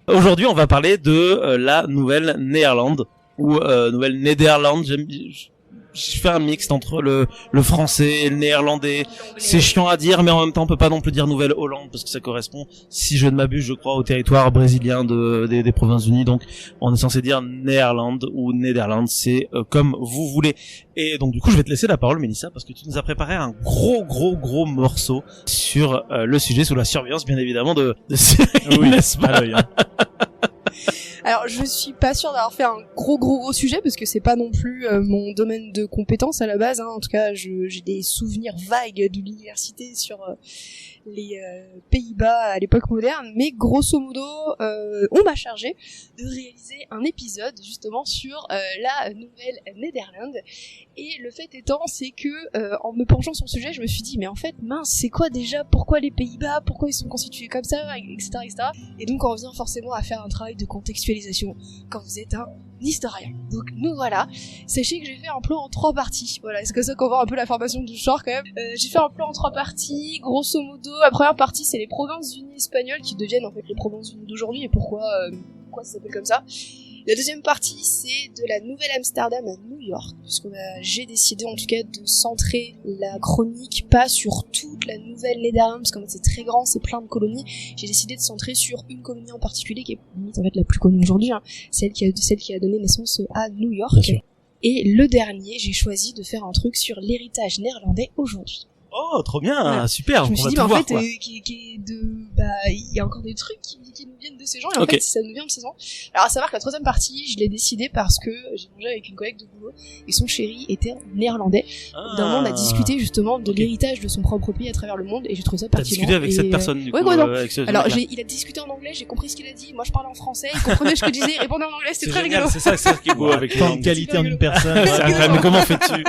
Aujourd'hui, on va parler de la Nouvelle-Néerlande ou Nouvelle-Néderlande. Je fais un mixte entre le français et le néerlandais. C'est chiant à dire, mais en même temps, on peut pas non plus dire Nouvelle-Hollande parce que ça correspond, si je ne m'abuse, je crois, au territoire brésilien des Provinces-Unies. Donc, on est censé dire Néerlande ou Néderlande. C'est comme vous voulez. Et donc, du coup, je vais te laisser la parole, Mélissa, parce que tu nous as préparé un gros morceau sur le sujet, sous la surveillance, bien évidemment, de Cyril, oui, n'est-ce pas? Alors, je suis pas sûre d'avoir fait un gros sujet parce que c'est pas non plus mon domaine de compétence à la base. Hein. En tout cas, j'ai des souvenirs vagues de l'université sur les Pays-Bas à l'époque moderne, mais grosso modo, on m'a chargé de réaliser un épisode justement sur la Nouvelle-Néderlande. Et le fait étant, c'est que en me penchant sur le sujet, je me suis dit, mais en fait, mince, c'est quoi déjà? Pourquoi les Pays-Bas? Pourquoi ils sont constitués comme ça, etc., etc. Et donc, on revient forcément à faire un travail de contextualisation quand vous êtes un historien. Donc nous voilà, sachez que j'ai fait un plan en 3 parties. Voilà, c'est comme ça qu'on voit un peu la formation du genre quand même. J'ai fait un plan en 3 parties, grosso modo. La première partie, c'est les Provinces-Unies espagnoles qui deviennent en fait les Provinces-Unies d'aujourd'hui et pourquoi ça s'appelle comme ça. La deuxième partie, c'est de la Nouvelle-Amsterdam à New York, j'ai décidé en tout cas de centrer la chronique pas sur toute la Nouvelle-Néderlande, parce qu'en fait c'est très grand, c'est plein de colonies. J'ai décidé de centrer sur une colonie en particulier, qui est limite en fait la plus connue aujourd'hui, hein, celle qui a donné naissance à New York. Et le dernier, j'ai choisi de faire un truc sur l'héritage néerlandais aujourd'hui. Oh, trop bien, voilà. Super. Je me suis dit, en fait, il y a encore des trucs qui nous viennent de ces gens, et en fait, ça nous vient de ces gens. Alors, à savoir que la troisième partie, je l'ai décidé parce que j'ai mangé avec une collègue de boulot, et son chéri était néerlandais. D'un moment, on a discuté justement de l'héritage de son propre pays à travers le monde, et j'ai trouvé ça pertinent. T'as discuté avec cette personne, du coup, avec ce alors, il a discuté en anglais, j'ai compris ce qu'il a dit, moi je parlais en français, il comprenait ce que je disais, il répondait en anglais, c'était très rigolo. C'est ça qui est beau avec les langues. Qualité en une personne. Mais comment fais-tu?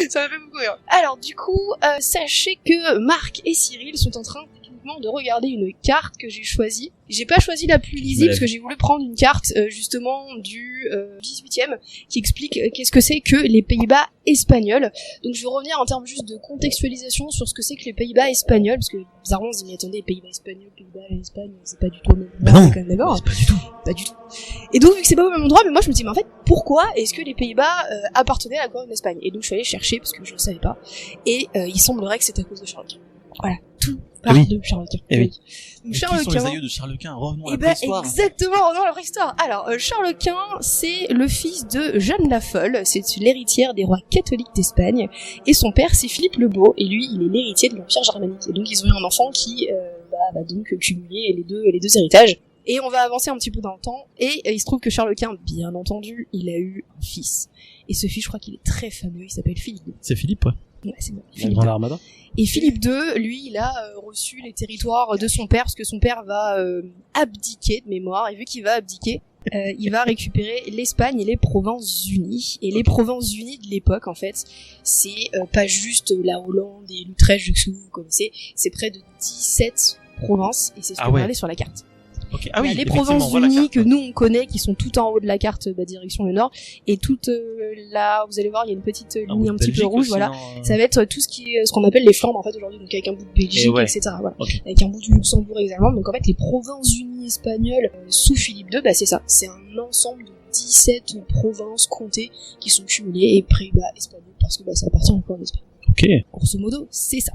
Ça m'a fait beaucoup rire. Alors du coup, sachez que Marc et Cyril sont en train techniquement de regarder une carte que j'ai choisie. J'ai pas choisi la plus lisible parce que j'ai voulu prendre une carte justement du 18e qui explique qu'est-ce que c'est que les Pays-Bas espagnols. Donc je vais revenir en termes juste de contextualisation sur ce que c'est que les Pays-Bas espagnols, parce que bizarrement on se dit mais attendez, Pays-Bas espagnols, Pays-Bas Espagne, c'est pas du tout le même endroit, non, quand même d'accord. C'est Pas du tout. Et donc vu que c'est pas au même endroit, mais moi je me dis mais en fait pourquoi est-ce que les Pays-Bas appartenaient à la couronne d'Espagne? Et donc je suis allée chercher parce que je ne savais pas. Et il semblerait que c'est à cause de Charles Quint. Voilà, tout part de Charles Quint. Et oui. Donc, Charles Quint. Qui sont les aïeux de Charles Quint? Revenons à la préhistoire. Exactement, revenons à la préhistoire. Alors, Charles Quint, c'est le fils de Jeanne la Folle, c'est l'héritière des rois catholiques d'Espagne, et son père, c'est Philippe le Beau, et lui, il est l'héritier de l'Empire germanique. Et donc, ils ont eu un enfant qui va donc cumuler les deux héritages. Et on va avancer un petit peu dans le temps, et il se trouve que Charles Quint, bien entendu, il a eu un fils. Et ce fils, je crois qu'il est très fameux, il s'appelle Philippe II. C'est Philippe, ouais. Ouais, c'est bon. La Grande Armada. Et Philippe II, lui, il a reçu les territoires de son père, parce que son père va abdiquer de mémoire, et vu qu'il va abdiquer, il va récupérer l'Espagne et les Provinces-Unies. Et les Provinces-Unies de l'époque, en fait, c'est pas juste la Hollande et l'Utrecht, que vous connaissez, c'est près de 17 provinces, et c'est ce qu'on va regarder sur la carte. Okay. Il y a les Provinces-Unies que nous on connaît, qui sont tout en haut de la carte, direction le nord, et toute là, vous allez voir, il y a une petite ligne un petit peu rouge, voilà. Ça va être tout ce qui est, ce qu'on appelle les Flandres en fait aujourd'hui, donc avec un bout de Belgique, etc. Voilà, avec un bout du Luxembourg également. Donc en fait, les Provinces-Unies espagnoles sous Philippe II, c'est ça, c'est un ensemble de 17 provinces comtés qui sont cumulées et Pays-Bas espagnols parce que ça appartient encore à l'Espagne. Ok. Grosso modo, c'est ça.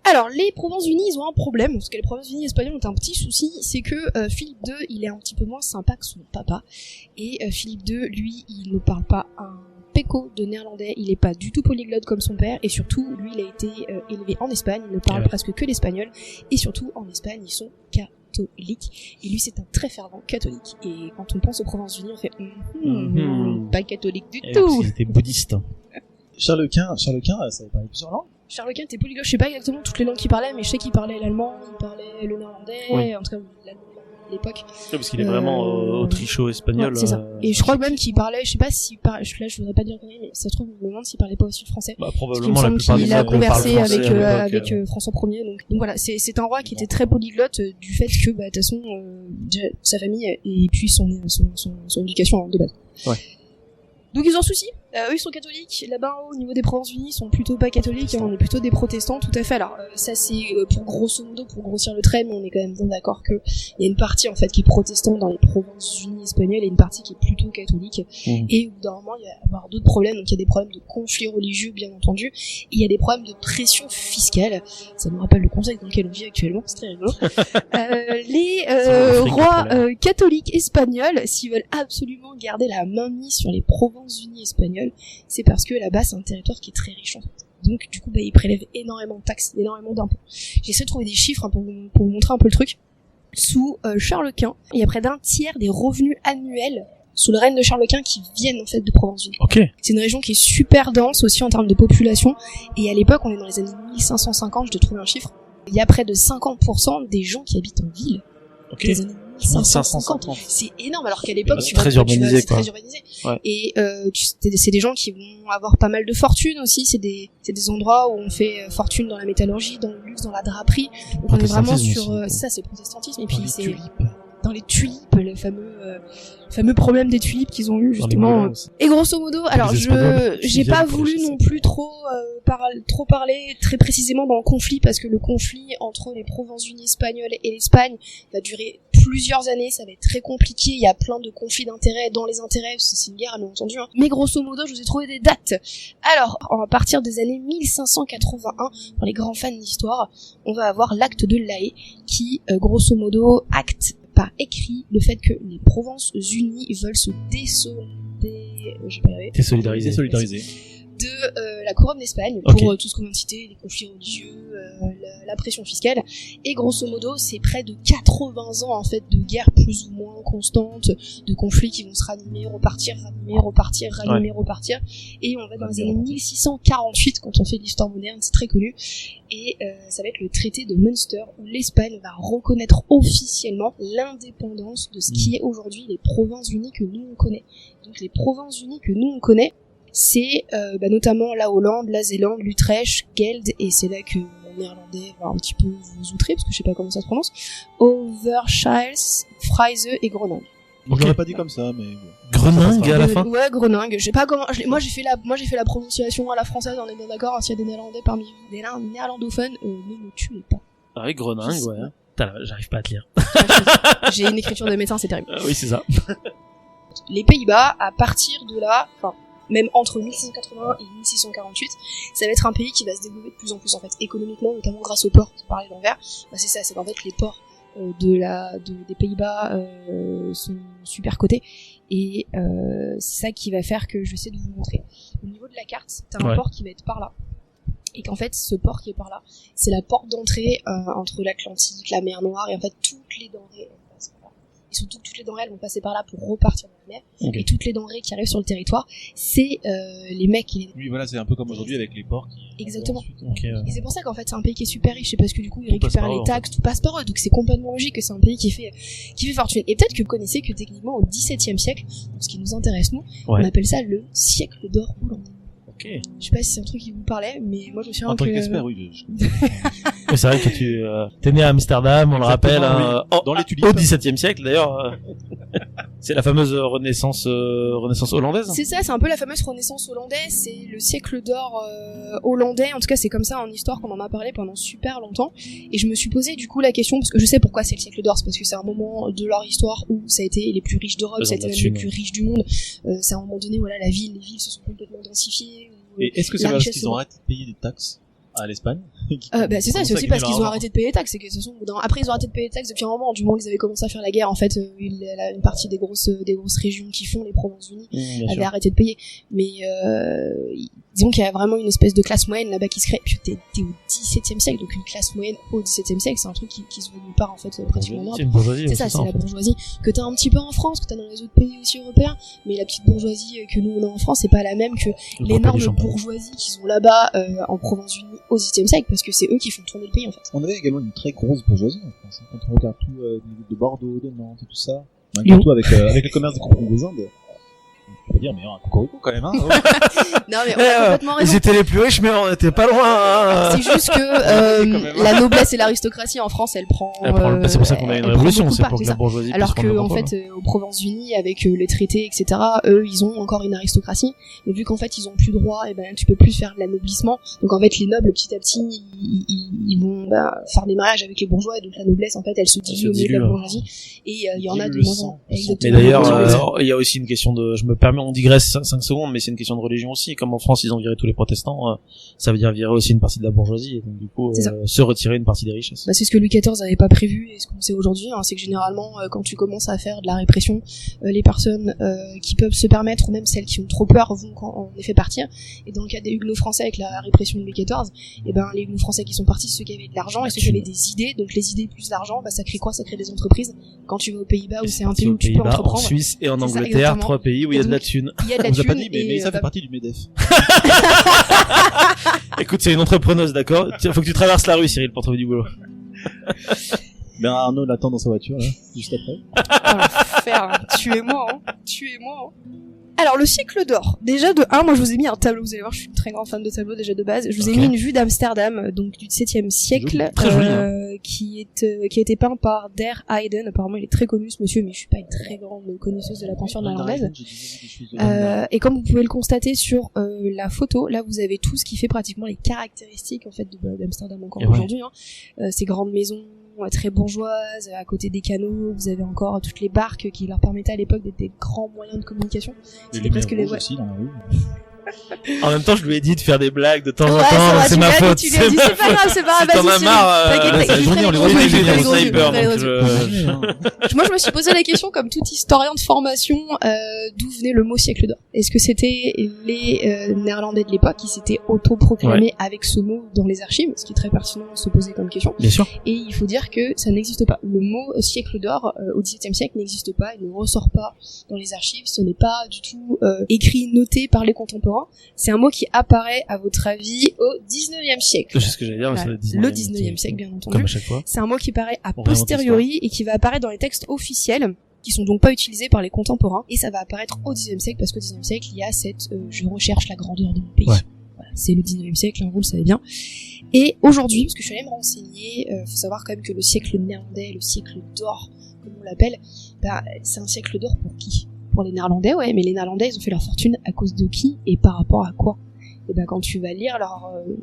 Alors, les Provinces-Unies, ils ont un problème, parce que les Provinces-Unies espagnoles ont un petit souci, c'est que Philippe II, il est un petit peu moins sympa que son papa, et Philippe II, lui, il ne parle pas un péco de néerlandais, il est pas du tout polyglotte comme son père, et surtout, lui, il a été élevé en Espagne, il ne parle presque que l'espagnol, et surtout, en Espagne, ils sont catholiques, et lui, c'est un très fervent catholique, et quand on pense aux Provinces-Unies, on fait pas catholique du tout. Il était bouddhiste. Charles Quint, ça avait parlé plusieurs langues. Charles Quint était polyglotte, je sais pas exactement toutes les langues qu'il parlait, mais je sais qu'il parlait l'allemand, il parlait le néerlandais, en tout cas à l'époque. Ouais, parce qu'il est vraiment autricho-espagnol. Ouais, c'est ça. Et je crois même qu'il parlait, je sais pas s'il parlait, là je voudrais pas dire rien, mais ça se trouve, je me demande s'il parlait pas aussi le français. Bah, probablement la plupart des gens. Il a conversé avec François Ier, donc voilà, c'est un roi qui était très polyglotte du fait que, de toute façon, sa famille et puis son éducation de base. Ouais. Donc ils ont un souci, Eux, ils sont catholiques. Là-bas, au niveau des Provinces-Unies, ils sont plutôt pas catholiques. On est plutôt des protestants, tout à fait. Alors, ça, c'est pour grosso modo, pour grossir le trait, mais on est quand même bien d'accord que il y a une partie, en fait, qui est protestante dans les Provinces-Unies espagnoles et une partie qui est plutôt catholique. Et au bout d'un moment, il va y avoir d'autres problèmes. Donc, il y a des problèmes de conflits religieux, bien entendu. Et il y a des problèmes de pression fiscale. Ça nous rappelle le contexte dans lequel on vit actuellement. C'est très rigolo. Les rois catholiques espagnols, s'ils veulent absolument garder la main mise sur les Provinces-Unies espagnoles, c'est parce que là-bas, c'est un territoire qui est très riche, en fait. Donc, du coup, ils prélèvent énormément de taxes, énormément d'impôts. J'essaie de trouver des chiffres pour vous montrer un peu le truc. Sous Charles Quint, il y a près d'un tiers des revenus annuels sous le règne de Charles Quint qui viennent, en fait, de Provinces-Unies. Ok. C'est une région qui est super dense aussi en termes de population. Et à l'époque, on est dans les années 1550, je te trouve un chiffre. Il y a près de 50% des gens qui habitent en ville. Ok. Des années 1550. C'est énorme, alors qu'à l'époque, c'est très urbanisé, c'est très urbanisé. Ouais. Et c'est des gens qui vont avoir pas mal de fortune aussi. C'est des endroits où on fait fortune dans la métallurgie, dans le luxe, dans la draperie. Donc on est vraiment sur ça, c'est le protestantisme. Et puis c'est dans les tulipes, le fameux problème des tulipes qu'ils ont eu justement. Et grosso modo, alors j'ai pas voulu non plus trop parler très précisément dans le conflit, parce que le conflit entre les Provinces-Unies espagnoles et l'Espagne va durer plusieurs années, ça va être très compliqué, il y a plein de conflits d'intérêts dans les intérêts, c'est une guerre bien entendu, hein. Mais grosso modo, je vous ai trouvé des dates. Alors, à partir des années 1581, pour les grands fans d'histoire, on va avoir l'acte de La Haye qui, grosso modo, acte par écrit le fait que les Provinces-Unies veulent se désolidariser de la couronne d'Espagne pour tout ce qu'on vient de citer, les conflits religieux, la pression fiscale, et grosso modo c'est près de 80 ans en fait de guerre plus ou moins constante, de conflits qui vont se ranimer, repartir, et on va dans les années 1648 quand on fait l'histoire moderne, c'est très connu, et ça va être le traité de Münster où l'Espagne va reconnaître officiellement l'indépendance de ce qui est aujourd'hui les Provinces-Unies que nous on connaît. Donc les Provinces-Unies que nous on connaît, c'est notamment la Hollande, la Zélande, l'Utrecht, Geld, et c'est là que mon néerlandais va un petit peu vous outrer, parce que je sais pas comment ça se prononce, Overijssel, Frise et Groningue. Je l'aurais pas dit comme ça, mais... Groningue à la fin? Ouais, Groningue. Je sais pas comment, moi j'ai fait la prononciation à la française, on est bien d'accord, hein, s'il y a des néerlandais parmi vous, des néerlandophones, ne me tuez pas. Ah oui, Groningue, ouais. Putain, j'arrive pas à te lire. J'ai une écriture de médecin, c'est terrible. Oui, c'est ça. Les Pays-Bas, à partir de là, enfin, même entre 1680 et 1648, ça va être un pays qui va se développer de plus en plus en fait, économiquement, notamment grâce aux ports, tu parlais d'Anvers, c'est ça, c'est en fait les ports des Pays-Bas sont super cotés, et c'est ça qui va faire que je vais essayer de vous montrer. Au niveau de la carte, t'as un port qui va être par là, et qu'en fait ce port qui est par là, c'est la porte d'entrée entre l'Atlantique, la mer Noire, et en fait toutes les denrées passent par là. Et surtout toutes les denrées elles vont passer par là pour repartir dans la mer. Okay. Et toutes les denrées qui arrivent sur le territoire, c'est les mecs qui les... Oui, voilà, c'est un peu comme aujourd'hui avec les ports qui... Exactement. Et c'est pour ça qu'en fait c'est un pays qui est super riche, c'est parce que du coup ils récupèrent les taxes, tout passe par eux, donc c'est complètement logique que c'est un pays qui fait fortune. Et peut-être que vous connaissez que techniquement au XVIIe siècle, ce qui nous intéresse nous, on appelle ça le siècle d'or hollandais. Okay. Je sais pas si c'est un truc qui vous parlait, mais moi je me souviens en que... tant qu'expert, oui. Mais c'est vrai que tu t'es né à Amsterdam, on le rappelle, oui. Dans les tulipes. Au XVIIe siècle d'ailleurs. C'est la fameuse renaissance hollandaise. C'est ça, c'est un peu la fameuse renaissance hollandaise, c'est le siècle d'or hollandais, en tout cas c'est comme ça en histoire qu'on en a parlé pendant super longtemps, et je me suis posé du coup la question, parce que je sais pourquoi c'est le siècle d'or, c'est parce que c'est un moment de leur histoire où ça a été les plus riches d'Europe, ça a été même les plus riches du monde, c'est à un moment donné, voilà, les villes se sont complètement densifiées. Et est-ce que c'est parce qu'ils ont arrêté de payer des taxes à l'Espagne? C'est ça, c'est aussi parce qu'ils ont arrêté de payer les taxes, c'est que de toute façon, après ils ont arrêté de payer les taxes depuis un moment, du moment qu'ils avaient commencé à faire la guerre, en fait, une partie des grosses régions qui font les Provinces-Unies avaient arrêté de payer, mais disons qu'il y a vraiment une espèce de classe moyenne là-bas qui se crée, puis t'es au XVIIe siècle, donc une classe moyenne au XVIIe siècle, c'est un truc qui se veut nulle part en fait, pratiquement en Europe. C'est une bourgeoisie. C'est ça, c'est la bourgeoisie que t'as un petit peu en France, que t'as dans les autres pays aussi européens, mais la petite bourgeoisie que nous on a en France, c'est pas la même que l'énorme bourgeoisie qu'ils ont là-bas en Provinces-Unies au XVIIe siècle, parce que c'est eux qui font tourner le pays en fait. On avait également une très grosse bourgeoisie en France, quand on regarde tout de Bordeaux, de Nantes et tout ça, surtout avec le commerce des Indes. dire, mais un cocorico quand même, hein. Non, mais on a complètement raison. Ils étaient les plus riches, mais on était pas loin. Hein. C'est juste que la noblesse et l'aristocratie en France, elle prend. C'est pour ça qu'on a une révolution, c'est pour que la ça. bourgeoisie. Alors puisse que prendre en le fait, aux Provinces-Unies, avec les traités, etc., eux, ils ont encore une aristocratie. Mais vu qu'en fait, ils ont plus droit, et ben, tu peux plus faire de l'anoblissement. Donc en fait, les nobles, petit à petit, ils vont faire des mariages avec les bourgeois, et donc la noblesse, en fait, elle se dilue au milieu de la bourgeoisie. Et il y en a de moins en moins. Mais d'ailleurs, il y a aussi une question de, je me permets, on digresse 5 secondes, mais c'est une question de religion aussi. Comme en France, ils ont viré tous les protestants, ça veut dire virer aussi une partie de la bourgeoisie, et donc du coup, se retirer une partie des richesses. Bah, c'est ce que Louis XIV avait pas prévu, et ce qu'on sait aujourd'hui, hein, c'est que généralement, quand tu commences à faire de la répression, les personnes qui peuvent se permettre, ou même celles qui ont trop peur, vont en effet partir. Et dans le cas des huguenots français avec la répression de Louis XIV, et ben les huguenots français qui sont partis, ceux qui avaient de l'argent et ceux qui avaient des idées. Donc les idées plus l'argent, bah ça crée quoi? Ça crée des entreprises. Quand tu vas aux Pays-Bas, où c'est un pays où tu peux entreprendre. En Suisse et en Angleterre, 3 pays où il y a de la thune. Il y a de la On thune. vous a pas dit, mais ça fait partie du MEDEF. Écoute, c'est une entrepreneuse, d'accord? Faut que tu traverses la rue, Cyril, pour trouver du boulot. Ben Arnaud l'attend dans sa voiture, là, juste après. Oh l'enfer, tuez-moi, hein. Tuez-moi, hein. Alors, le siècle d'or. Déjà, de 1, moi, je vous ai mis un tableau. Vous allez voir, je suis une très grande fan de tableaux, déjà, de base. Je vous ai mis une vue d'Amsterdam, donc, du 7e siècle. Très joli, hein. Qui a été peint par Der Heyden. Apparemment, il est très connu, ce monsieur, mais je suis pas une très grande connaisseuse de la peinture néerlandaise. Et comme vous pouvez le constater sur, la photo, là, vous avez tout ce qui fait pratiquement les caractéristiques, en fait, d'Amsterdam encore aujourd'hui, hein. Ces grandes maisons, très bourgeoises, à côté des canaux, vous avez encore toutes les barques qui leur permettaient à l'époque d'être des grands moyens de communication. C'était presque les aussi dans la rue. En même temps, je lui ai dit de faire des blagues de temps en Ouais, temps, c'est c'est ma faute. Tu lui as dit, c'est pas grave, c'est pas grave, Si t'en as marre, la journée, on les voit les sniper, donc Moi, je me suis posé la question, comme tout historien de formation, d'où venait le mot siècle d'or. Est-ce que c'était les Néerlandais de l'époque qui s'étaient autoproclamés avec ce mot dans les archives, ce qui est très pertinent de se poser comme question. Bien sûr. Et il faut dire que ça n'existe pas. Le mot siècle d'or au XVIIe siècle n'existe pas, il ne ressort pas dans les archives, ce n'est pas du tout écrit, noté par les contemporains. C'est un mot qui apparaît, à votre avis, au 19e siècle. C'est ce que j'allais dire, Voilà. c'est Le 19e siècle, bien entendu. Comme à chaque fois. C'est un mot qui paraît a posteriori et qui va apparaître dans les textes officiels, qui sont donc pas utilisés par les contemporains. Et ça va apparaître au 19e siècle, parce qu'au 19e siècle, il y a cette je recherche la grandeur de mon pays. Ouais. Voilà, c'est le 19e siècle, hein, vous le savez bien. Et aujourd'hui, parce que je suis allée me renseigner, faut savoir quand même que le siècle néerlandais, le siècle d'or, comme on l'appelle, c'est un siècle d'or pour qui? Pour les Néerlandais, ouais, mais les Néerlandais, ils ont fait leur fortune à cause de qui et par rapport à quoi? Et quand tu vas lire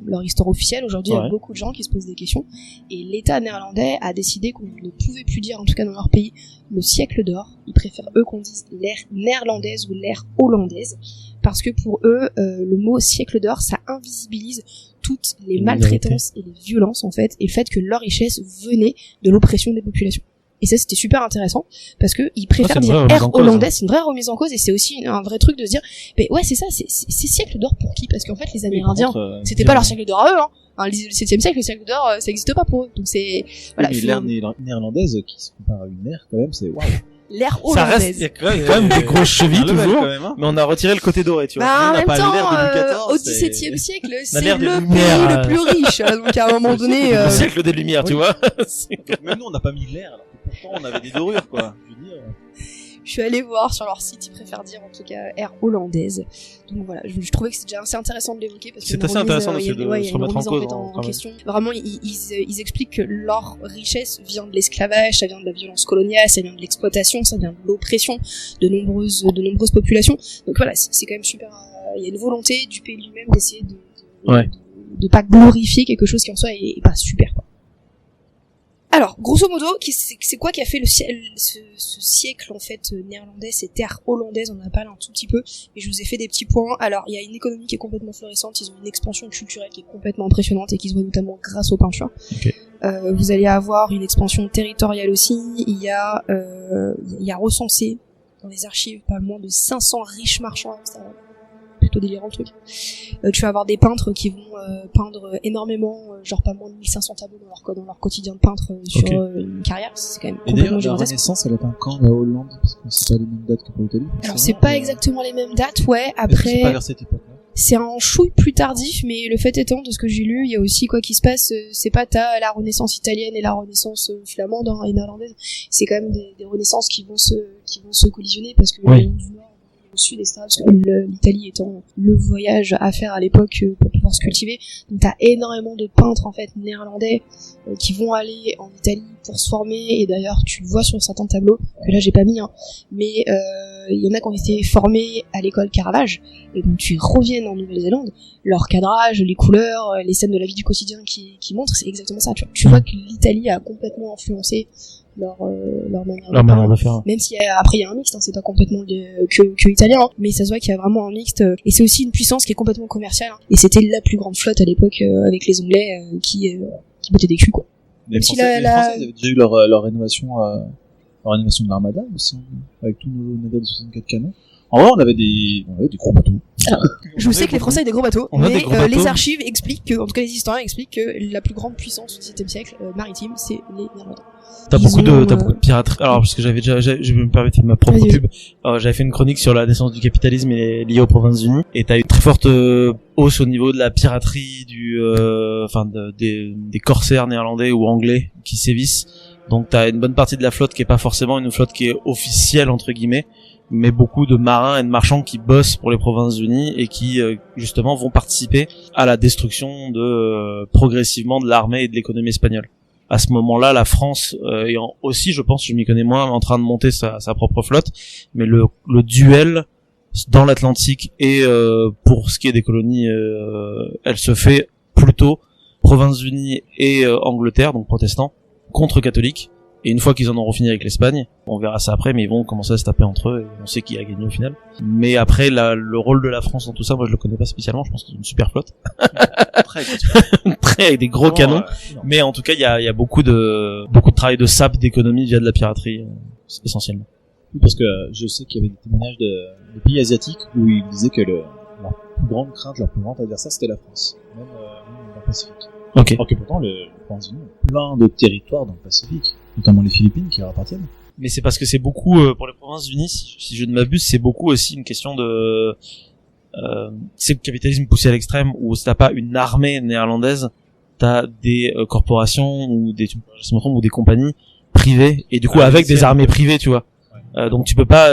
leur histoire officielle, aujourd'hui, il y a beaucoup de gens qui se posent des questions. Et l'État néerlandais a décidé qu'on ne pouvait plus dire, en tout cas dans leur pays, le siècle d'or. Ils préfèrent, eux, qu'on dise l'ère néerlandaise ou l'ère hollandaise. Parce que pour eux, le mot siècle d'or, ça invisibilise toutes les maltraitances et les violences, en fait, et le fait que leur richesse venait de l'oppression des populations. Et ça, c'était super intéressant, parce que ils préfèrent dire ère hollandaise, c'est une vraie remise en cause, et c'est aussi un vrai truc de se dire, mais ouais, c'est ça, c'est siècle d'or pour qui? Parce qu'en fait, les Amérindiens, c'était pas leur siècle d'or à eux, hein. Le 7e siècle, le siècle d'or, ça existe pas pour eux. Donc c'est, voilà. Mais l'ère néerlandaise, qui se compare à une ère, quand même, c'est waouh. L'ère Ça hollandaise. reste, il y a quand même des grosses chevilles toujours, mais on a retiré le côté doré, tu vois. Bah, en même pas temps, l'ère de Louis XIV, au c'est- XVIIe siècle, On a c'est l'ère le des pays Lumières, le plus riche. Donc à un moment donné, Le siècle des Lumières, tu vois. Donc, même nous, on n'a pas mis l'ère, alors que pourtant, on avait des dorures, quoi. Je veux dire. je suis allée voir sur leur site, ils préfèrent dire en tout cas ère hollandaise. Donc voilà, je trouvais que c'était déjà assez intéressant de l'évoquer parce que C'est assez intéressant d'essayer de se remettre en cause en question. Vraiment, ils expliquent que leur richesse vient de l'esclavage, ça vient de la violence coloniale, ça vient de l'exploitation, ça vient de l'oppression de nombreuses populations. Donc voilà, c'est quand même super. Il y a une volonté du pays lui-même d'essayer de pas glorifier quelque chose qui en soi est pas super, quoi. Alors, grosso modo, c'est quoi qui a fait ce siècle, en fait, néerlandais, cette ère hollandaise, on en a parlé un tout petit peu, mais je vous ai fait des petits points. Alors, il y a une économie qui est complètement florissante, ils ont une expansion culturelle qui est complètement impressionnante et qui se voit notamment grâce aux peintures. Okay. Vous allez avoir une expansion territoriale aussi, il y a recensé dans les archives pas moins de 500 riches marchands, c'est plutôt délirant le truc. Tu vas avoir des peintres qui vont peindre énormément, genre pas moins de 1500 tableaux dans leur quotidien de peintre sur une carrière, c'est quand même Et d'ailleurs, complètement la gigantesque. Renaissance, elle atteint quand, la Hollande? Parce que c'est pas les mêmes dates que pour l'Italie. Alors c'est pas exactement les mêmes dates, ouais, C'est pas après vers cette époque-là. c'est un chouille plus tardif, mais le fait étant, de ce que j'ai lu, il y a aussi quoi qui se passe, c'est pas t'as la Renaissance italienne et la Renaissance flamande et néerlandaise, c'est quand même des renaissances qui vont se collisionner parce que Oui. du Nord, sud, etc. Parce que l'Italie étant le voyage à faire à l'époque pour pouvoir se cultiver. Donc t'as énormément de peintres en fait néerlandais qui vont aller en Italie pour se former, et d'ailleurs tu le vois sur certains tableaux que là j'ai pas mis, hein, mais il y en a qui ont été formés à l'école Caravage, et donc tu reviennent en Nouvelle-Zélande, leur cadrage, les couleurs, les scènes de la vie du quotidien qui montrent, c'est exactement ça. Tu vois que l'Italie a complètement influencé leur manière de faire. Même si après il y a un mixte, hein, c'est pas complètement que italien, hein, mais ça se voit qu'il y a vraiment un mixte, et c'est aussi une puissance qui est complètement commerciale, hein, et c'était la plus grande flotte à l'époque avec les Anglais qui battaient des culs, quoi. Les Français, les Français avaient déjà eu leur rénovation de l'Armada aussi, avec tous nos navires de 64 canons. En vrai, on avait des gros bateaux. Alors, je sais que les Français avaient des gros bateaux, On a mais des gros bateaux. les archives expliquent que, en tout cas les historiens expliquent que la plus grande puissance du XVIIe siècle maritime, c'est les Néerlandais. T'as Ils beaucoup ont, de piraterie. Alors, parce que je vais me permettre ma propre Vas-y. pub. J'avais fait une chronique sur la naissance du capitalisme et liée aux Provinces-Unies. Et t'as eu une très forte hausse au niveau de la piraterie des corsaires néerlandais ou anglais qui sévissent. Donc t'as une bonne partie de la flotte qui est pas forcément une flotte qui est officielle, entre guillemets, mais beaucoup de marins et de marchands qui bossent pour les Provinces-Unies et qui, justement, vont participer à la destruction progressivement de l'armée et de l'économie espagnole. À ce moment-là, la France ayant aussi, je pense, je m'y connais moins, en train de monter sa propre flotte, mais le duel dans l'Atlantique et pour ce qui est des colonies, elle se fait plutôt Provinces-Unies et Angleterre, donc protestants, contre catholiques. Et une fois qu'ils en auront fini avec l'Espagne, on verra ça après, mais ils vont commencer à se taper entre eux et on sait qui a gagné au final. Mais après, le rôle de la France dans tout ça, moi je le connais pas spécialement, je pense que c'est une super flotte. Très avec des gros canons. Mais en tout cas, il y a beaucoup de travail de sap d'économie via de la piraterie, essentiellement. Oui, parce que je sais qu'il y avait des témoignages de pays asiatiques où ils disaient que leur plus grande crainte, leur plus grand adversaire, c'était la France, même dans le Pacifique. Ok. Alors que pourtant, les Provinces-Unies ont plein de territoires dans le Pacifique, notamment les Philippines qui leur appartiennent. Mais c'est parce que c'est beaucoup, pour les Provinces-Unies, si je ne m'abuse, c'est beaucoup aussi une question de... c'est le capitalisme poussé à l'extrême, où si t'as pas une armée néerlandaise, t'as des corporations ou des compagnies privées, et du coup avec des armées privées, tu vois. Donc tu vas pas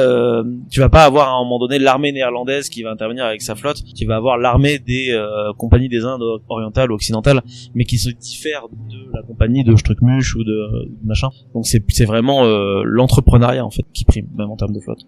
avoir à un moment donné l'armée néerlandaise qui va intervenir avec sa flotte, qui va avoir l'armée des compagnies des Indes orientales ou occidentales, mais qui se diffèrent de la compagnie de Struckmuch ou de machin. Donc c'est vraiment l'entrepreneuriat en fait qui prime, même en termes de flotte.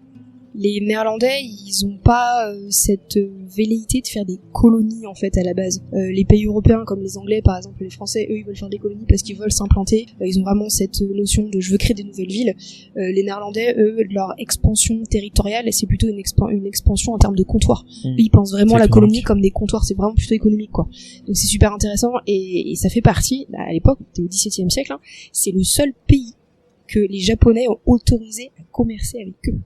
Les Néerlandais, ils ont pas cette velléité de faire des colonies en fait à la base. Les pays européens comme les Anglais par exemple, les Français, eux ils veulent faire des colonies parce qu'ils veulent s'implanter. Ils ont vraiment cette notion de je veux créer des nouvelles villes. Les Néerlandais, eux, leur expansion territoriale, c'est plutôt une expansion en termes de comptoir. Eux, ils pensent vraiment à la colonie comme des comptoirs, c'est vraiment plutôt économique quoi. Donc c'est super intéressant et ça fait partie, à l'époque, au XVIIe siècle, hein, c'est le seul pays que les Japonais ont autorisé à commercer avec eux.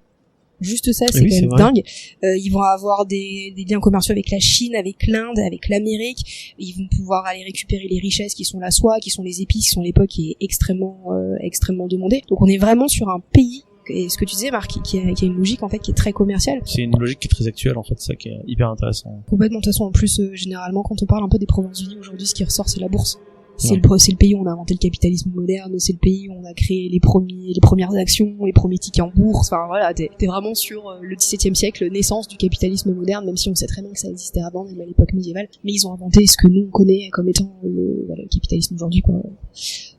Juste ça, c'est quand même dingue. Ils vont avoir des liens commerciaux avec la Chine, avec l'Inde, avec l'Amérique. Ils vont pouvoir aller récupérer les richesses qui sont la soie, qui sont les épices, qui sont à l'époque qui est extrêmement demandée. Donc on est vraiment sur un pays, et ce que tu disais Marc, qui a une logique en fait qui est très commerciale. C'est une logique qui est très actuelle en fait, ça qui est hyper intéressant. Complètement. De toute façon, en plus, généralement, quand on parle un peu des Provinces-Unies aujourd'hui, ce qui ressort, c'est la bourse. C'est le pays où on a inventé le capitalisme moderne, c'est le pays où on a créé les premières actions, les premiers tickets en bourse. Enfin voilà, t'es vraiment sur le XVIIe siècle, naissance du capitalisme moderne, même si on sait très bien que ça existait avant, même à l'époque médiévale. Mais ils ont inventé ce que nous on connaît comme étant le capitalisme aujourd'hui, quoi,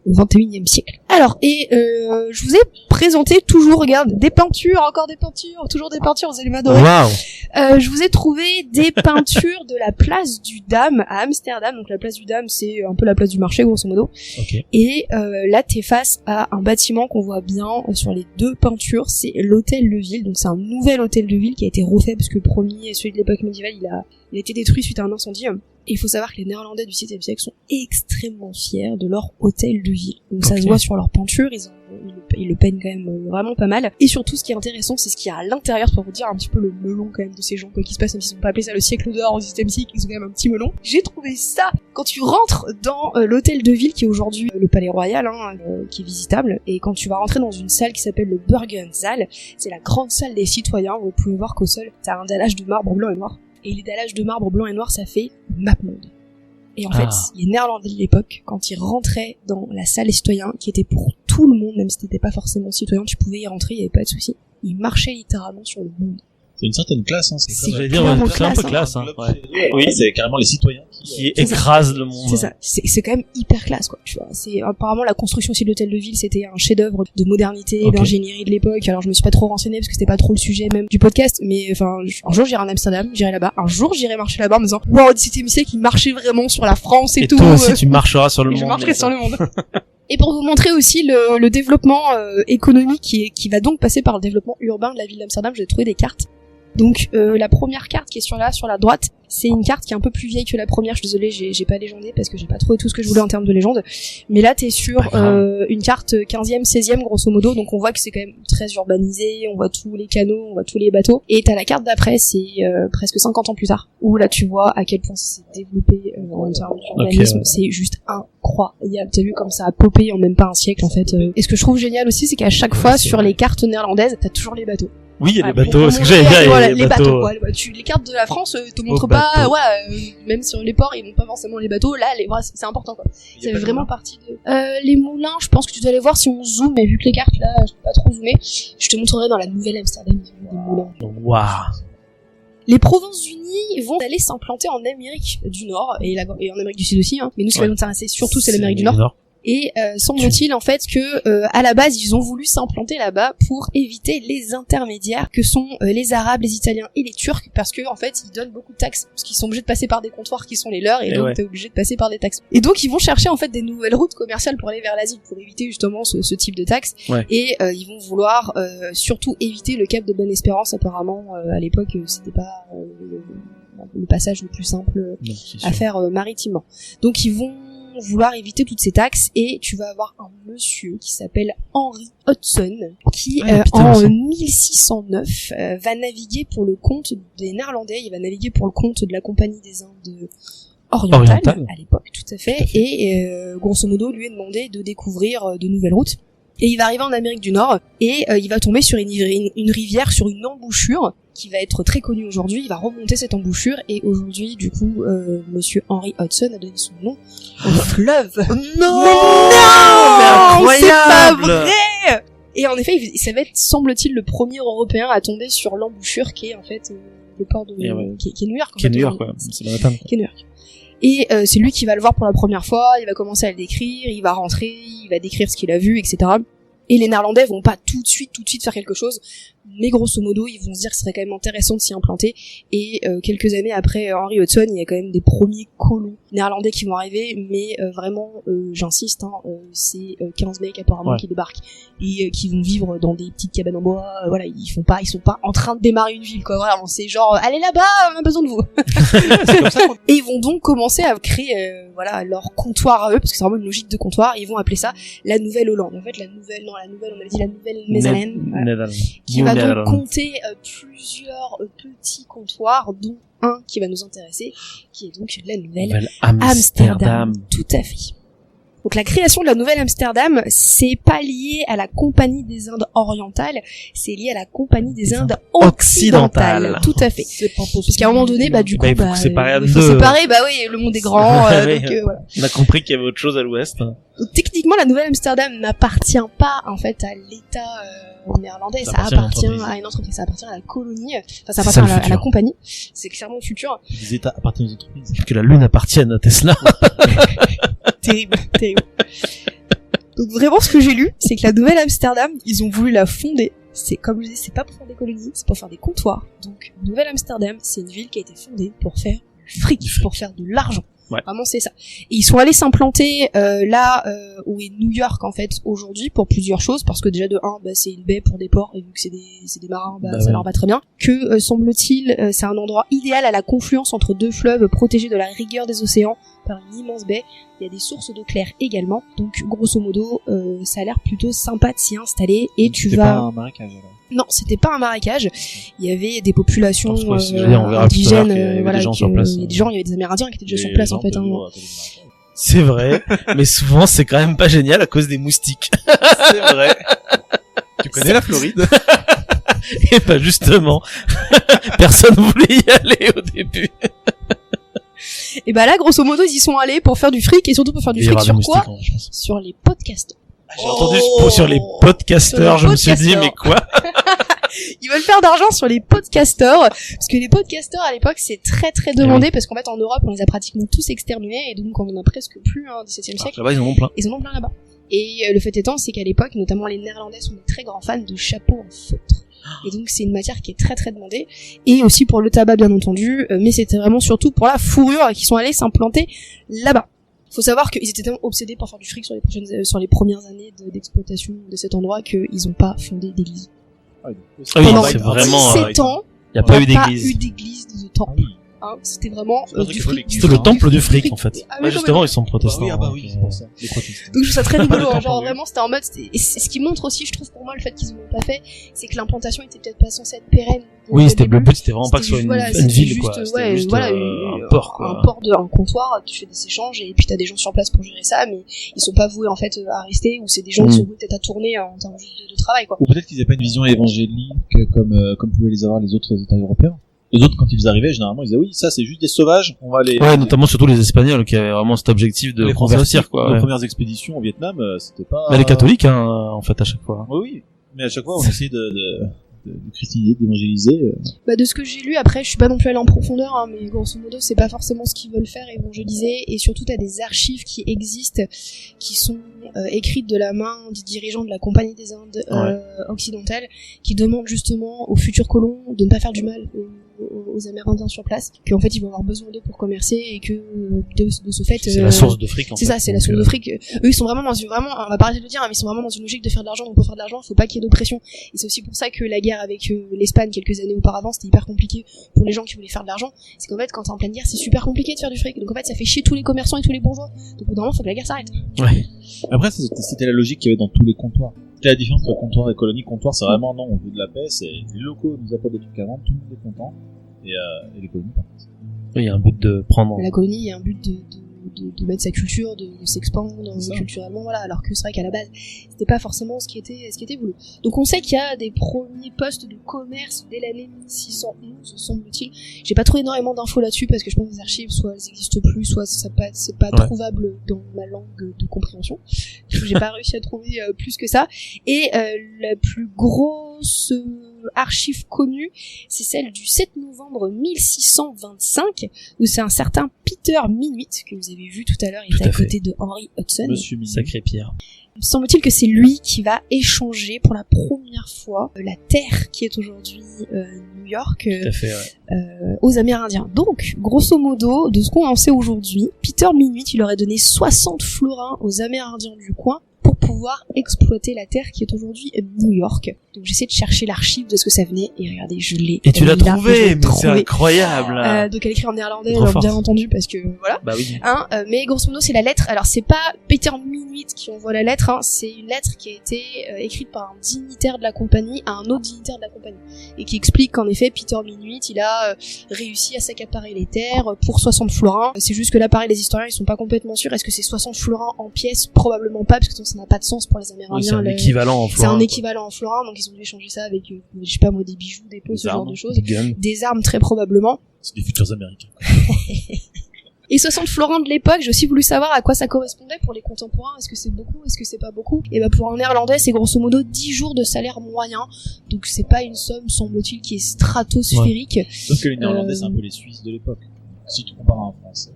au XXIe siècle. Alors, je vous ai présenté toujours, regarde, des peintures, encore des peintures, toujours des peintures, vous allez m'adorer. Waouh. Je vous ai trouvé des peintures de la place du Dam à Amsterdam. Donc la place du Dam, c'est un peu la place du marché grosso modo. Okay. Et là t'es face à un bâtiment qu'on voit bien sur les deux peintures, c'est l'hôtel de ville. Donc c'est un nouvel hôtel de ville qui a été refait parce que le premier, celui de l'époque médiévale, il a été détruit suite à un incendie. Et il faut savoir que les Néerlandais du XVIIe siècle sont extrêmement fiers de leur hôtel de ville. Donc ça se voit sur leur peinture, ils le peignent quand même vraiment pas mal. Et surtout, ce qui est intéressant, c'est ce qu'il y a à l'intérieur, pour vous dire un petit peu le melon quand même de ces gens, quoi, qui se passe, même s'ils ont pas appelé ça le siècle d'or au XVIIe siècle, ils ont quand même un petit melon. J'ai trouvé ça quand tu rentres dans l'hôtel de ville, qui est aujourd'hui le Palais Royal, qui est visitable. Et quand tu vas rentrer dans une salle qui s'appelle le Burgensaal, c'est la grande salle des citoyens. Vous pouvez voir qu'au sol, t'as un dallage de marbre blanc et noir. Et les dallages de marbre blanc et noir, ça fait MapMonde. Et en fait, les Néerlandais de l'époque, quand ils rentraient dans la salle des citoyens, qui était pour tout le monde, même si t'étais pas forcément citoyen, tu pouvais y rentrer, il y avait pas de souci. Ils marchaient littéralement sur le monde. C'est une certaine classe, hein. C'est J'allais dire, clairement c'est un peu classe, classe, hein. Oui, c'est carrément les citoyens Qui écrase le monde. C'est ça, c'est quand même hyper classe, quoi. Tu vois, c'est apparemment la construction aussi de l'hôtel de ville, c'était un chef-d'œuvre de modernité, Ok. d'ingénierie de l'époque. Alors je me suis pas trop renseignée parce que c'était pas trop le sujet même du podcast, mais enfin un jour j'irai en Amsterdam, j'irai là-bas, un jour j'irai marcher là-bas en me disant waouh, c'était une qui marchait vraiment sur la France et tout. toi aussi, tu marcheras sur le Et monde. je marcherai sur le monde. Et pour vous montrer aussi le développement économique qui va donc passer par le développement urbain de la ville d'Amsterdam, j'ai trouvé des cartes. Donc la première carte qui est sur la droite, c'est une carte qui est un peu plus vieille que la première. Je suis désolée, j'ai pas légendé parce que j'ai pas trouvé tout ce que je voulais en termes de légende. Mais là t'es sur une carte 15e, 16e grosso modo, donc on voit que c'est quand même très urbanisé, on voit tous les canaux, on voit tous les bateaux. Et t'as la carte d'après, c'est presque 50 ans plus tard, où là tu vois à quel point ça s'est développé en termes d'urbanisme. C'est juste incroyable. T'as vu comme ça a popé en même pas un siècle en fait. Et ce que je trouve génial aussi, c'est qu'à chaque fois sur les cartes néerlandaises, t'as toujours les bateaux. Oui, il y a les Voilà, bateaux. pour Ce que j'allais montrer, dire, voilà, il y a les bateaux. quoi. Les cartes de la France te montrent Aux pas, bateaux. même sur les ports, ils n'ont pas forcément les bateaux. Là, c'est important, quoi. C'est vraiment partie de... les moulins, je pense que tu dois aller voir si on zoome, mais vu que les cartes, là, je peux pas trop zoomer, je te montrerai dans la nouvelle Amsterdam, des moulins. Waouh. Les Provinces-Unies vont aller s'implanter en Amérique du Nord, et en Amérique du Sud aussi, hein. Mais nous, ce qui va nous intéresser surtout, c'est l'Amérique du Nord. Et semble-t-il en fait que à la base ils ont voulu s'implanter là-bas pour éviter les intermédiaires que sont les Arabes, les Italiens et les Turcs, parce que en fait ils donnent beaucoup de taxes, parce qu'ils sont obligés de passer par des comptoirs qui sont les leurs, et donc t'es obligé de passer par des taxes. Et donc ils vont chercher en fait des nouvelles routes commerciales pour aller vers l'Asie, pour éviter justement ce type de taxes. Et ils vont vouloir surtout éviter le cap de Bonne-Espérance. Apparemment à l'époque c'était pas le passage le plus simple à faire maritimement. Donc ils vont vouloir éviter toutes ces taxes, et tu vas avoir un monsieur qui s'appelle Henry Hudson qui en 1609 va naviguer pour le compte des Néerlandais. Il va naviguer pour le compte de la Compagnie des Indes orientales à l'époque, tout à fait. Et grosso modo lui est demandé de découvrir de nouvelles routes. Et il va arriver en Amérique du Nord, et il va tomber sur une rivière, sur une embouchure qui va être très connue aujourd'hui. Il va remonter cette embouchure, et aujourd'hui, du coup, monsieur Henry Hudson a donné son nom au fleuve. Non, mais incroyable. C'est pas vrai. Et en effet, ça va être, semble-t-il, le premier Européen à tomber sur l'embouchure qui est en fait le port de qui est New York. Qui est New York, quoi. C'est Manhattan. Qui est New York. Et c'est lui qui va le voir pour la première fois, il va commencer à le décrire, il va rentrer, il va décrire ce qu'il a vu, etc. Et les Néerlandais vont pas tout de suite faire quelque chose, mais grosso modo, ils vont se dire que ce serait quand même intéressant de s'y implanter. Et quelques années après Henry Hudson, il y a quand même des premiers colons néerlandais qui vont arriver, mais vraiment, j'insiste, c'est 15 mecs apparemment qui débarquent et qui vont vivre dans des petites cabanes en bois. Voilà, ils sont pas en train de démarrer une ville, quoi. Vraiment, c'est genre, allez là-bas, on a besoin de vous. C'est comme ça et ils vont donc commencer à créer, leur comptoir à eux, parce que c'est vraiment une logique de comptoir. Et ils vont appeler ça la Nouvelle-Hollande. En fait, on avait dit la Nouvelle-Mézalène, qui va donc compter plusieurs petits comptoirs, dont un qui va nous intéresser, qui est donc la Nouvelle Amsterdam. Tout à fait. Donc la création de la Nouvelle Amsterdam, c'est pas lié à la Compagnie des Indes orientales, c'est lié à la Compagnie des Indes occidentales. Tout à fait. C'est pas possible. Parce qu'à un moment donné, il faut séparer, le monde est grand, donc voilà. On a compris qu'il y avait autre chose à l'ouest. Donc techniquement, la Nouvelle Amsterdam n'appartient pas en fait à l'État néerlandais, ça appartient à une entreprise, ça appartient à la colonie, enfin ça appartient à la compagnie. C'est clairement le futur. Les États appartiennent aux entreprises. Que la Lune appartienne à Tesla. Terrible. Donc vraiment, ce que j'ai lu, c'est que la Nouvelle Amsterdam, ils ont voulu la fonder. C'est comme je dis, c'est pas pour faire des colonies, c'est pour faire des comptoirs. Donc Nouvelle Amsterdam, c'est une ville qui a été fondée pour faire du fric, pour faire de l'argent. Ouais. Vraiment, c'est ça. Et ils sont allés s'implanter là où est New York en fait aujourd'hui, pour plusieurs choses, parce que déjà de 1, c'est une baie pour des ports, et vu que c'est des marins, ça leur va très bien. Que semble-t-il, c'est un endroit idéal à la confluence entre deux fleuves protégés de la rigueur des océans par une immense baie. Il y a des sources d'eau claire également. Donc grosso modo, ça a l'air plutôt sympa de s'y installer. Et tu vas... C'était pas un marécage alors? Non, c'était pas un marécage. Il y avait des populations indigènes, il y avait des Amérindiens qui étaient déjà sur place en fait. C'est vrai, mais souvent c'est quand même pas génial à cause des moustiques. C'est vrai. Tu connais la Floride? Et bah justement, personne voulait y aller au début. Et bah là, grosso modo, ils y sont allés pour faire du fric, et surtout pour faire du fric sur quoi? Sur les podcasts. J'ai entendu sur les podcasteurs, je me suis dit, mais quoi? Ils veulent faire d'argent sur les podcasteurs, parce que les podcasteurs à l'époque c'est très très demandé, parce qu'en fait en Europe on les a pratiquement tous exterminés, et donc on en a presque plus, hein, au XVIIe siècle. Là-bas, ils en ont plein. Ils en ont plein là-bas. Et le fait étant, c'est qu'à l'époque, notamment les Néerlandais sont des très grands fans de chapeaux en feutre. Et donc c'est une matière qui est très très demandée, et aussi pour le tabac bien entendu, mais c'était vraiment surtout pour la fourrure qui sont allés s'implanter là-bas. Faut savoir qu'ils étaient tellement obsédés pour faire du fric sur les premières années d'exploitation de cet endroit qu'ils ont pas fondé d'église. Oui, Pendant c'est vraiment, 17 ans, il y a pas eu il n'y a pas d'église. eu d'église de temple. Hein, c'était vraiment du fric. C'était le temple du fric, en fait. Ah oui, Ouais, justement, ils sont protestants. Oui, c'est pour ça. Les protestants. Donc je trouve ça très rigolo, hein, Temple, genre oui. vraiment c'était en mode, et ce qui montre aussi, je trouve pour moi, le fait qu'ils ne l'ont pas fait, c'est que l'implantation était peut-être pas censée être pérenne. Oui, au c'était début. le but, c'était vraiment pas que ce soit Voilà, une c'était ville, juste, quoi. ouais, C'était juste voilà, un port, quoi. un comptoir, tu fais des échanges et puis t'as des gens sur place pour gérer ça, mais ils sont pas voués en fait à rester, ou c'est des gens qui sont voués peut-être à tourner en termes juste de travail, quoi. Ou peut-être qu'ils n'avaient pas une vision évangélique comme pouvaient les avoir les autres États européens. Les autres, quand ils arrivaient, généralement, ils disaient oui, ça c'est juste des sauvages, on va les... Ouais, notamment surtout les Espagnols qui avaient vraiment cet objectif de les Français convertir, aussi. quoi. Nos Ouais. premières expéditions au Vietnam, c'était pas... Bah, les catholiques, hein, en fait, à chaque fois. Oui, oui. Mais à chaque fois, on essayait de christianiser, d'évangéliser. Bah de ce que j'ai lu, après je suis pas non plus allée en profondeur, hein, mais grosso modo c'est pas forcément ce qu'ils veulent faire, évangéliser, et surtout t'as des archives qui existent, qui sont écrites de la main des dirigeants de la Compagnie des Indes occidentale, qui demandent justement aux futurs colons de ne pas faire du mal aux Amérindiens sur place, qu'en fait ils vont avoir besoin d'eux pour commercer, et que de ce fait C'est la source de fric, en fait. c'est ça, c'est la source de fric. Eux, ils sont vraiment on va pas arrêter de le dire, hein, mais ils sont vraiment dans une logique de faire de l'argent. Donc pour faire de l'argent, faut pas qu'il y ait d'oppression. Et c'est aussi pour ça que la guerre avec l'Espagne quelques années auparavant, c'était hyper compliqué pour les gens qui voulaient faire de l'argent. C'est qu'en fait, quand t'es en pleine guerre, c'est super compliqué de faire du fric. Donc en fait, ça fait chier tous les commerçants et tous les bourgeois. Donc normalement, faut que la guerre s'arrête. Ouais. Après, c'était la logique qu'il y avait dans tous les comptoirs. Quelle est la différence entre comptoir et colonie? Comptoir, c'est vraiment, non, on veut de la paix, c'est les locaux nous apportent des trucs à vendre, tout le monde est content. Et les colonies, par contre. Oui, il y a un but de prendre. La colonie, il y a un but de mettre sa culture, de s'expandre culturellement, voilà. Alors que c'est vrai qu'à la base, c'était pas forcément ce qui était voulu. Donc on sait qu'il y a des premiers postes de commerce dès l'année 1611, semble-t-il. J'ai pas trouvé énormément d'infos là-dessus parce que je pense que les archives, soit elles existent plus, soit c'est pas trouvable dans ma langue de compréhension. J'ai pas réussi à trouver plus que ça. Et la plus grosse archive connue, c'est celle du 7 novembre 1625, où c'est un certain Peter Minuit, que vous avez vu tout à l'heure, il était à côté de Henry Hudson. Monsieur Minuit. Sacré Pierre. Semble-t-il que c'est lui qui va échanger pour la première fois la terre qui est aujourd'hui New York Tout à fait, ouais. aux Amérindiens. Donc, grosso modo, de ce qu'on en sait aujourd'hui, Peter Minuit, il aurait donné 60 florins aux Amérindiens du coin pour pouvoir exploiter la terre qui est aujourd'hui New York. Donc j'essaie de chercher l'archive de ce que ça venait, et regardez, je l'ai. Et tu l'as là, je trouvé, l'ai mais c'est trouvé. incroyable. Donc elle écrit en néerlandais, Trop alors, forte. bien entendu, parce que voilà. Bah oui. Hein, mais grosso modo c'est la lettre, alors c'est pas Peter Minuit qui envoie la lettre, hein, c'est une lettre qui a été écrite par un dignitaire de la compagnie à un autre dignitaire de la compagnie, et qui explique qu'en effet Peter Minuit il a réussi à s'accaparer les terres pour 60 florins. C'est juste que là pareil, les historiens ils sont pas complètement sûrs, est-ce que c'est 60 florins en pièces? Probablement pas, parce que sinon ça n'a pas de sens pour les Amérindiens. Oui, c'est un Le- équivalent en c'est florin. un équivalent en florin, donc ils ont dû échanger ça avec je sais pas moi, des bijoux, des peaux, ce genre de choses, Gun. des armes très probablement. C'est des futurs américains. Et 60 florins de l'époque, j'ai aussi voulu savoir à quoi ça correspondait pour les contemporains. Est-ce que c'est beaucoup? Est-ce que c'est pas beaucoup? Et bah pour un néerlandais, c'est grosso modo 10 jours de salaire moyen. Donc c'est pas une somme, semble-t-il, qui est stratosphérique. Sauf que les Néerlandais, c'est un peu les Suisses de l'époque. Si tu compares à un Français.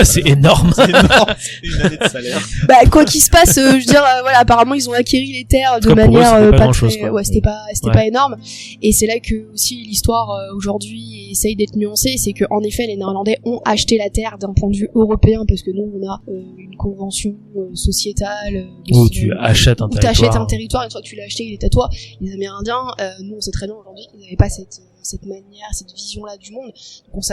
C'est énorme. C'est énorme. C'est une année de salaire. Bah quoi qu'il se passe, je veux dire, voilà, apparemment ils ont acquéri les terres de En tout cas, pour eux, manière c'était pas pas grand-chose, très, quoi. ouais, c'était Ouais. pas énorme. Et c'est là que aussi l'histoire aujourd'hui essaye d'être nuancée, c'est que en effet les Néerlandais ont acheté la terre d'un point de vue européen, parce que nous on a une convention sociétale Où tu achètes un où t'achètes territoire. un territoire, une fois que tu l'as acheté, il est à toi. Les Amérindiens, nous on sait très bien aujourd'hui qu'ils n'avaient pas cette manière, cette vision-là du monde. Donc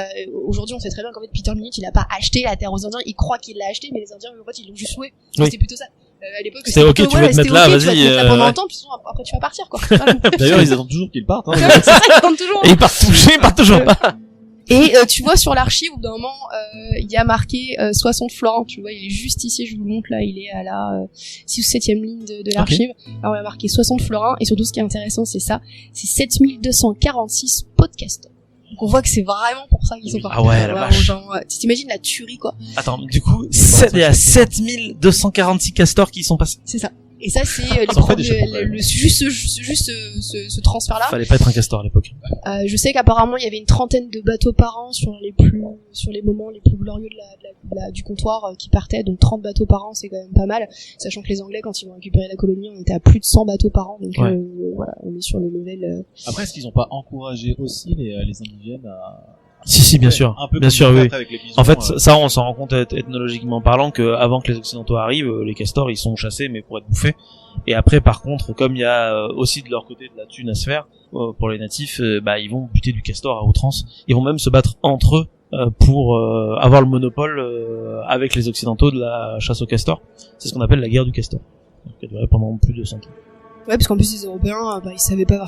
aujourd'hui on sait très bien qu'en fait Peter Minuit il a pas acheté la terre aux Indiens, il croit qu'il l'a acheté, mais les Indiens en fait ils l'ont juste loué. Oui. C'était plutôt ça. À l'époque C'était ok, plutôt, tu veux te c'était mettre là, ok, tu vas te vas-y, mettre là pendant ouais. un temps, puis sinon, après tu vas partir quoi. Voilà. D'ailleurs, ils attendent toujours qu'ils partent. Hein. C'est ça, ils attendent toujours. Et ils partent toujours pas. Et tu vois sur l'archive, au bout d'un moment, il y a marqué 60 florins, tu vois, il est juste ici, je vous le montre là, il est à la 6 ou 7e ligne de l'archive. Alors il y a marqué 60 florins, et surtout ce qui est intéressant c'est ça, c'est 7246 podcasts. Donc on voit que c'est vraiment pour ça qu'ils sont partis. Ah ouais, la vache. Genre, tu t'imagines la tuerie quoi. Attends, du coup, il y a 7246 castors qui y sont passés. C'est ça. Et ça, c'est les Ça en fait des premiers, chapeaux, quand même. juste ce transfert-là. Fallait pas être un castor à l'époque. Je sais qu'apparemment il y avait une trentaine de bateaux par an sur les moments les plus glorieux du comptoir qui partaient, donc 30 bateaux par an, c'est quand même pas mal, sachant que les Anglais, quand ils vont récupérer la colonie, on était à plus de 100 bateaux par an, donc Ouais. voilà, on est sur le level. Après, est-ce qu'ils ont pas encouragé aussi les indigènes à... Si, bien sûr. Un peu Bien comme sûr, on fait oui. après avec les bisons, En fait, ça, on s'en rend compte ethnologiquement parlant que avant que les Occidentaux arrivent, les castors, ils sont chassés, mais pour être bouffés. Et après, par contre, comme il y a aussi de leur côté de la thune à se faire, pour les natifs, ils vont buter du castor à outrance. Ils vont même se battre entre eux pour avoir le monopole avec les Occidentaux de la chasse au castor. C'est ce qu'on appelle la guerre du castor. Donc, qui a duré pendant plus de 100 ans. Ouais, parce qu'en plus les Européens, ils savaient pas.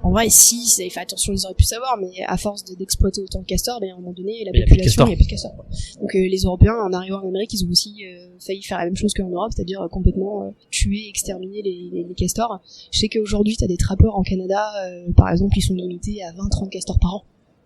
En vrai, si, ils avaient fait attention, ils auraient pu savoir, mais à force d'exploiter autant de castors, à un moment donné, la population, il y a plus de castors. Quoi. Donc les Européens, en arrivant en Amérique, ils ont aussi failli faire la même chose qu'en Europe, c'est-à-dire complètement tuer, exterminer les castors. Je sais qu'aujourd'hui, t'as des trappeurs en Canada, par exemple, ils sont limités à 20-30 castors par an.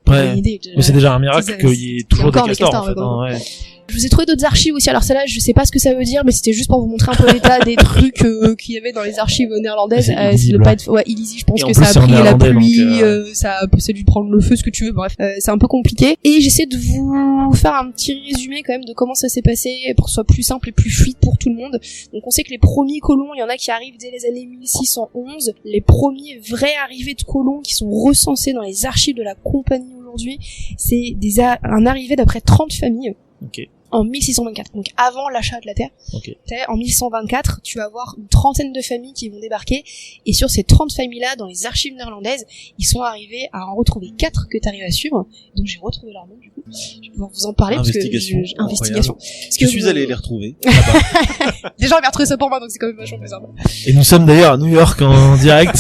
Ouais. Mais c'est déjà un miracle qu'il y ait toujours des castors, en fait. Ouais. Je vous ai trouvé d'autres archives aussi. Alors celle-là, je sais pas ce que ça veut dire, mais c'était juste pour vous montrer un peu l'état des trucs qu'il y avait dans les archives néerlandaises. C'est pas être, illisible. Je pense et que en ça plus, a c'est en pris la néerlandais, pluie, donc, ça a dû prendre le feu, ce que tu veux. Bref, c'est un peu compliqué. Et j'essaie de vous faire un petit résumé quand même de comment ça s'est passé pour que ce soit plus simple et plus fluide pour tout le monde. Donc on sait que les premiers colons, il y en a qui arrivent dès les années 1611. Les premiers vrais arrivées de colons qui sont recensés dans les archives de la compagnie aujourd'hui, c'est un arrivé d'après 30 familles. Ok. En 1624, donc avant l'achat de la terre. Ok. En 1124, tu vas avoir une trentaine de familles qui vont débarquer, et sur ces 30 familles-là, dans les archives néerlandaises, ils sont arrivés à en retrouver 4 que tu arrives à suivre, donc j'ai retrouvé leur nom du coup. Je vais pouvoir vous en parler Investigation. parce que investigation. Parce Je que suis allé les retrouver. Déjà, on va retrouver ça pour moi, donc c'est quand même vachement plus simple. Et nous sommes d'ailleurs à New York en direct.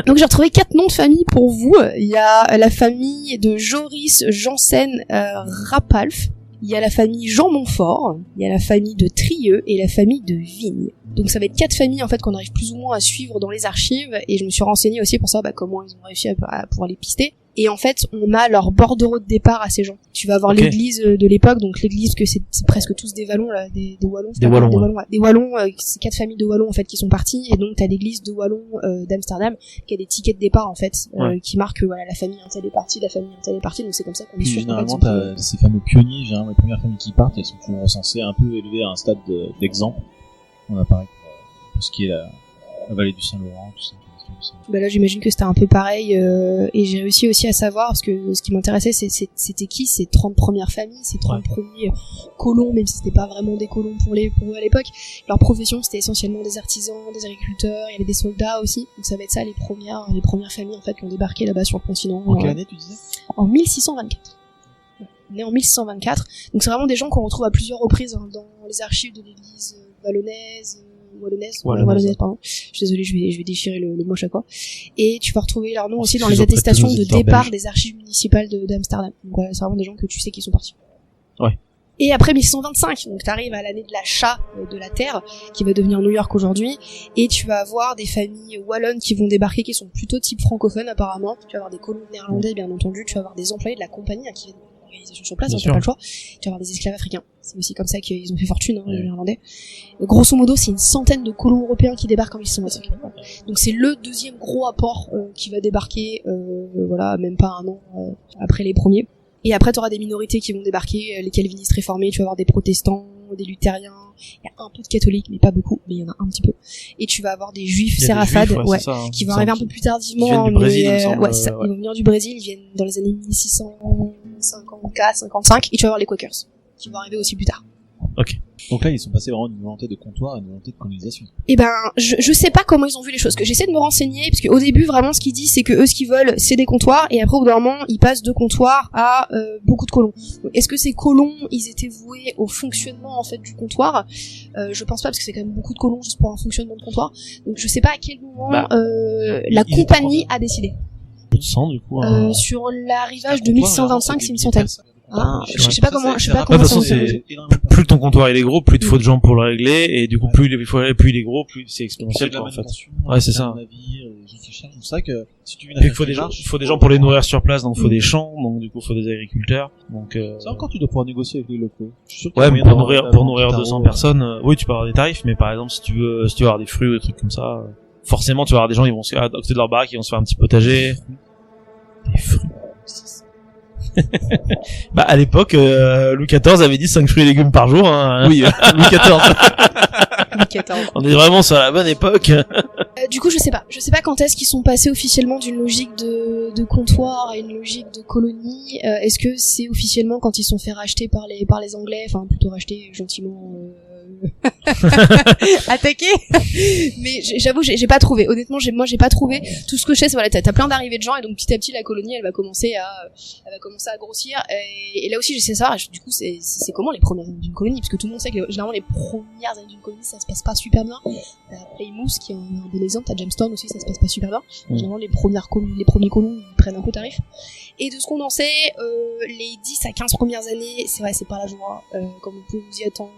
Donc j'ai retrouvé 4 noms de famille pour vous. Il y a la famille de Joris Janssen Rapalf. Il y a la famille Jean Montfort, il y a la famille de Trieux et la famille de Vigne. Donc ça va être 4 familles en fait qu'on arrive plus ou moins à suivre dans les archives, et je me suis renseignée aussi pour savoir comment ils ont réussi à pouvoir les pister. Et en fait, on a leur bordereau de départ à ces gens. Tu vas avoir l'église de l'époque, donc l'église que c'est presque tous des Wallons là, des Wallons. Des Wallons, c'est 4 familles de Wallons en fait qui sont parties, et donc t'as l'église de Wallons d'Amsterdam qui a des tickets de départ en fait, qui marquent la famille un tel est partie, la famille un tel est partie, donc c'est comme ça qu'on est sûr. Généralement, t'as ces fameux pionniers, les premières familles qui partent, elles sont toujours recensées un peu élevées à un stade d'exemple. On a pareil pour tout ce qui est la vallée du Saint-Laurent, tout ça. Bah là j'imagine que c'était un peu pareil, et j'ai réussi aussi à savoir, parce que ce qui m'intéressait c'était qui ces 30 premières familles, ces 30 premiers colons, même si c'était pas vraiment des colons pour eux à l'époque. Leur profession c'était essentiellement des artisans, des agriculteurs, il y avait des soldats aussi, donc ça va être ça les premières familles en fait qui ont débarqué là-bas sur le continent. En quelle année tu disais? En 1624. On est en 1624, donc c'est vraiment des gens qu'on retrouve à plusieurs reprises dans les archives de l'église wallonnaise, pardon. Je suis désolée, je vais déchirer le mot chaque fois. Et tu vas retrouver leur nom aussi dans les attestations de départ des archives municipales d'Amsterdam. Donc voilà, c'est vraiment des gens que tu sais qui sont partis. Ouais. Et après 1625, donc t'arrives à l'année de l'achat de la terre, qui va devenir New York aujourd'hui, et tu vas avoir des familles wallonnes qui vont débarquer, qui sont plutôt type francophone apparemment. Tu vas avoir des colons néerlandais, bien entendu, tu vas avoir des employés de la compagnie qui viennent de l'organisation sur place, t'as pas le choix. Tu vas avoir des esclaves africains. C'est aussi comme ça qu'ils ont fait fortune, les Néerlandais. Grosso modo, c'est une centaine de colons européens qui débarquent en 1625. Donc c'est le deuxième gros apport qui va débarquer, même pas un an après les premiers. Et après, tu auras des minorités qui vont débarquer, les calvinistes réformés, tu vas avoir des protestants, des luthériens, il y a un peu de catholiques, mais pas beaucoup, mais il y en a un petit peu. Et tu vas avoir des juifs séraphades, qui vont arriver un peu plus tardivement. Ils viennent du Brésil, il me semble. Ouais, c'est ça. Ils vont venir du Brésil, ils viennent dans les années 1654, 55, et tu vas avoir les Quakers, qui vont arriver aussi plus tard. Ok. Donc là, ils sont passés vraiment d'une volonté de comptoir à une volonté de colonisation. Eh ben, je sais pas comment ils ont vu les choses, que j'essaie de me renseigner, parce qu'au début, vraiment, ce qu'ils disent, c'est que eux, ce qu'ils veulent, c'est des comptoirs, et après, au bout d'un moment, ils passent de comptoirs à beaucoup de colons. Donc, est-ce que ces colons, ils étaient voués au fonctionnement, en fait, du comptoir? Je pense pas, parce que c'est quand même beaucoup de colons juste pour un fonctionnement de comptoir. Donc, je sais pas à quel moment la compagnie a décidé. Plus de 100, du coup. Sur l'arrivage de 1125, c'est une centaine. Ah, je sais pas comment, je sais pas c'est comment de ça toute façon, fonctionne. plus ton comptoir il est gros, plus il te faut de gens pour le régler, et du coup plus il est gros, plus c'est exponentiel quoi, en fait. Ouais, c'est ça. Les gens qui cherchent, c'est ça que si tu veux une Puis affaire il faut des gens pour les nourrir sur place, donc il faut des champs, donc du coup il faut des agriculteurs. Donc ça encore tu dois pouvoir négocier avec les locaux. Je suis sûr qu'il y ouais, a mais moyen pour d'avoir nourrir un 200 tarot, personnes, oui, tu peux avoir des tarifs, mais par exemple si tu veux avoir des fruits ou des trucs comme ça, forcément tu vas avoir des gens qui vont à côté de leur baraque, qui vont se faire un petit potager. Des fruits. Bah à l'époque Louis XIV avait dit 5 fruits et légumes par jour hein. Oui, Louis XIV. On est vraiment sur la bonne époque. Du coup, je sais pas quand est-ce qu'ils sont passés officiellement d'une logique de comptoir à une logique de colonie. Est-ce que c'est officiellement quand ils sont fait racheter par les Anglais, enfin plutôt racheter gentiment attaquer. Mais j'avoue, j'ai pas trouvé. Honnêtement, moi j'ai pas trouvé. Tout ce que je sais, c'est voilà, t'as plein d'arrivées de gens et donc petit à petit la colonie, elle va commencer à grossir. Et là aussi, je sais ça. Du coup, c'est comment les premières années d'une colonie, parce que tout le monde sait que généralement les premières années d'une colonie, ça se passe pas super bien. T'as Plymouth qui est un bon exemple, t'as Jamestown aussi, ça se passe pas super bien. Généralement les premiers colons ils prennent un peu tarif. Et de ce qu'on en sait, les 10 à 15 premières années, c'est vrai, c'est pas la joie, comme vous pouvez vous y attendre.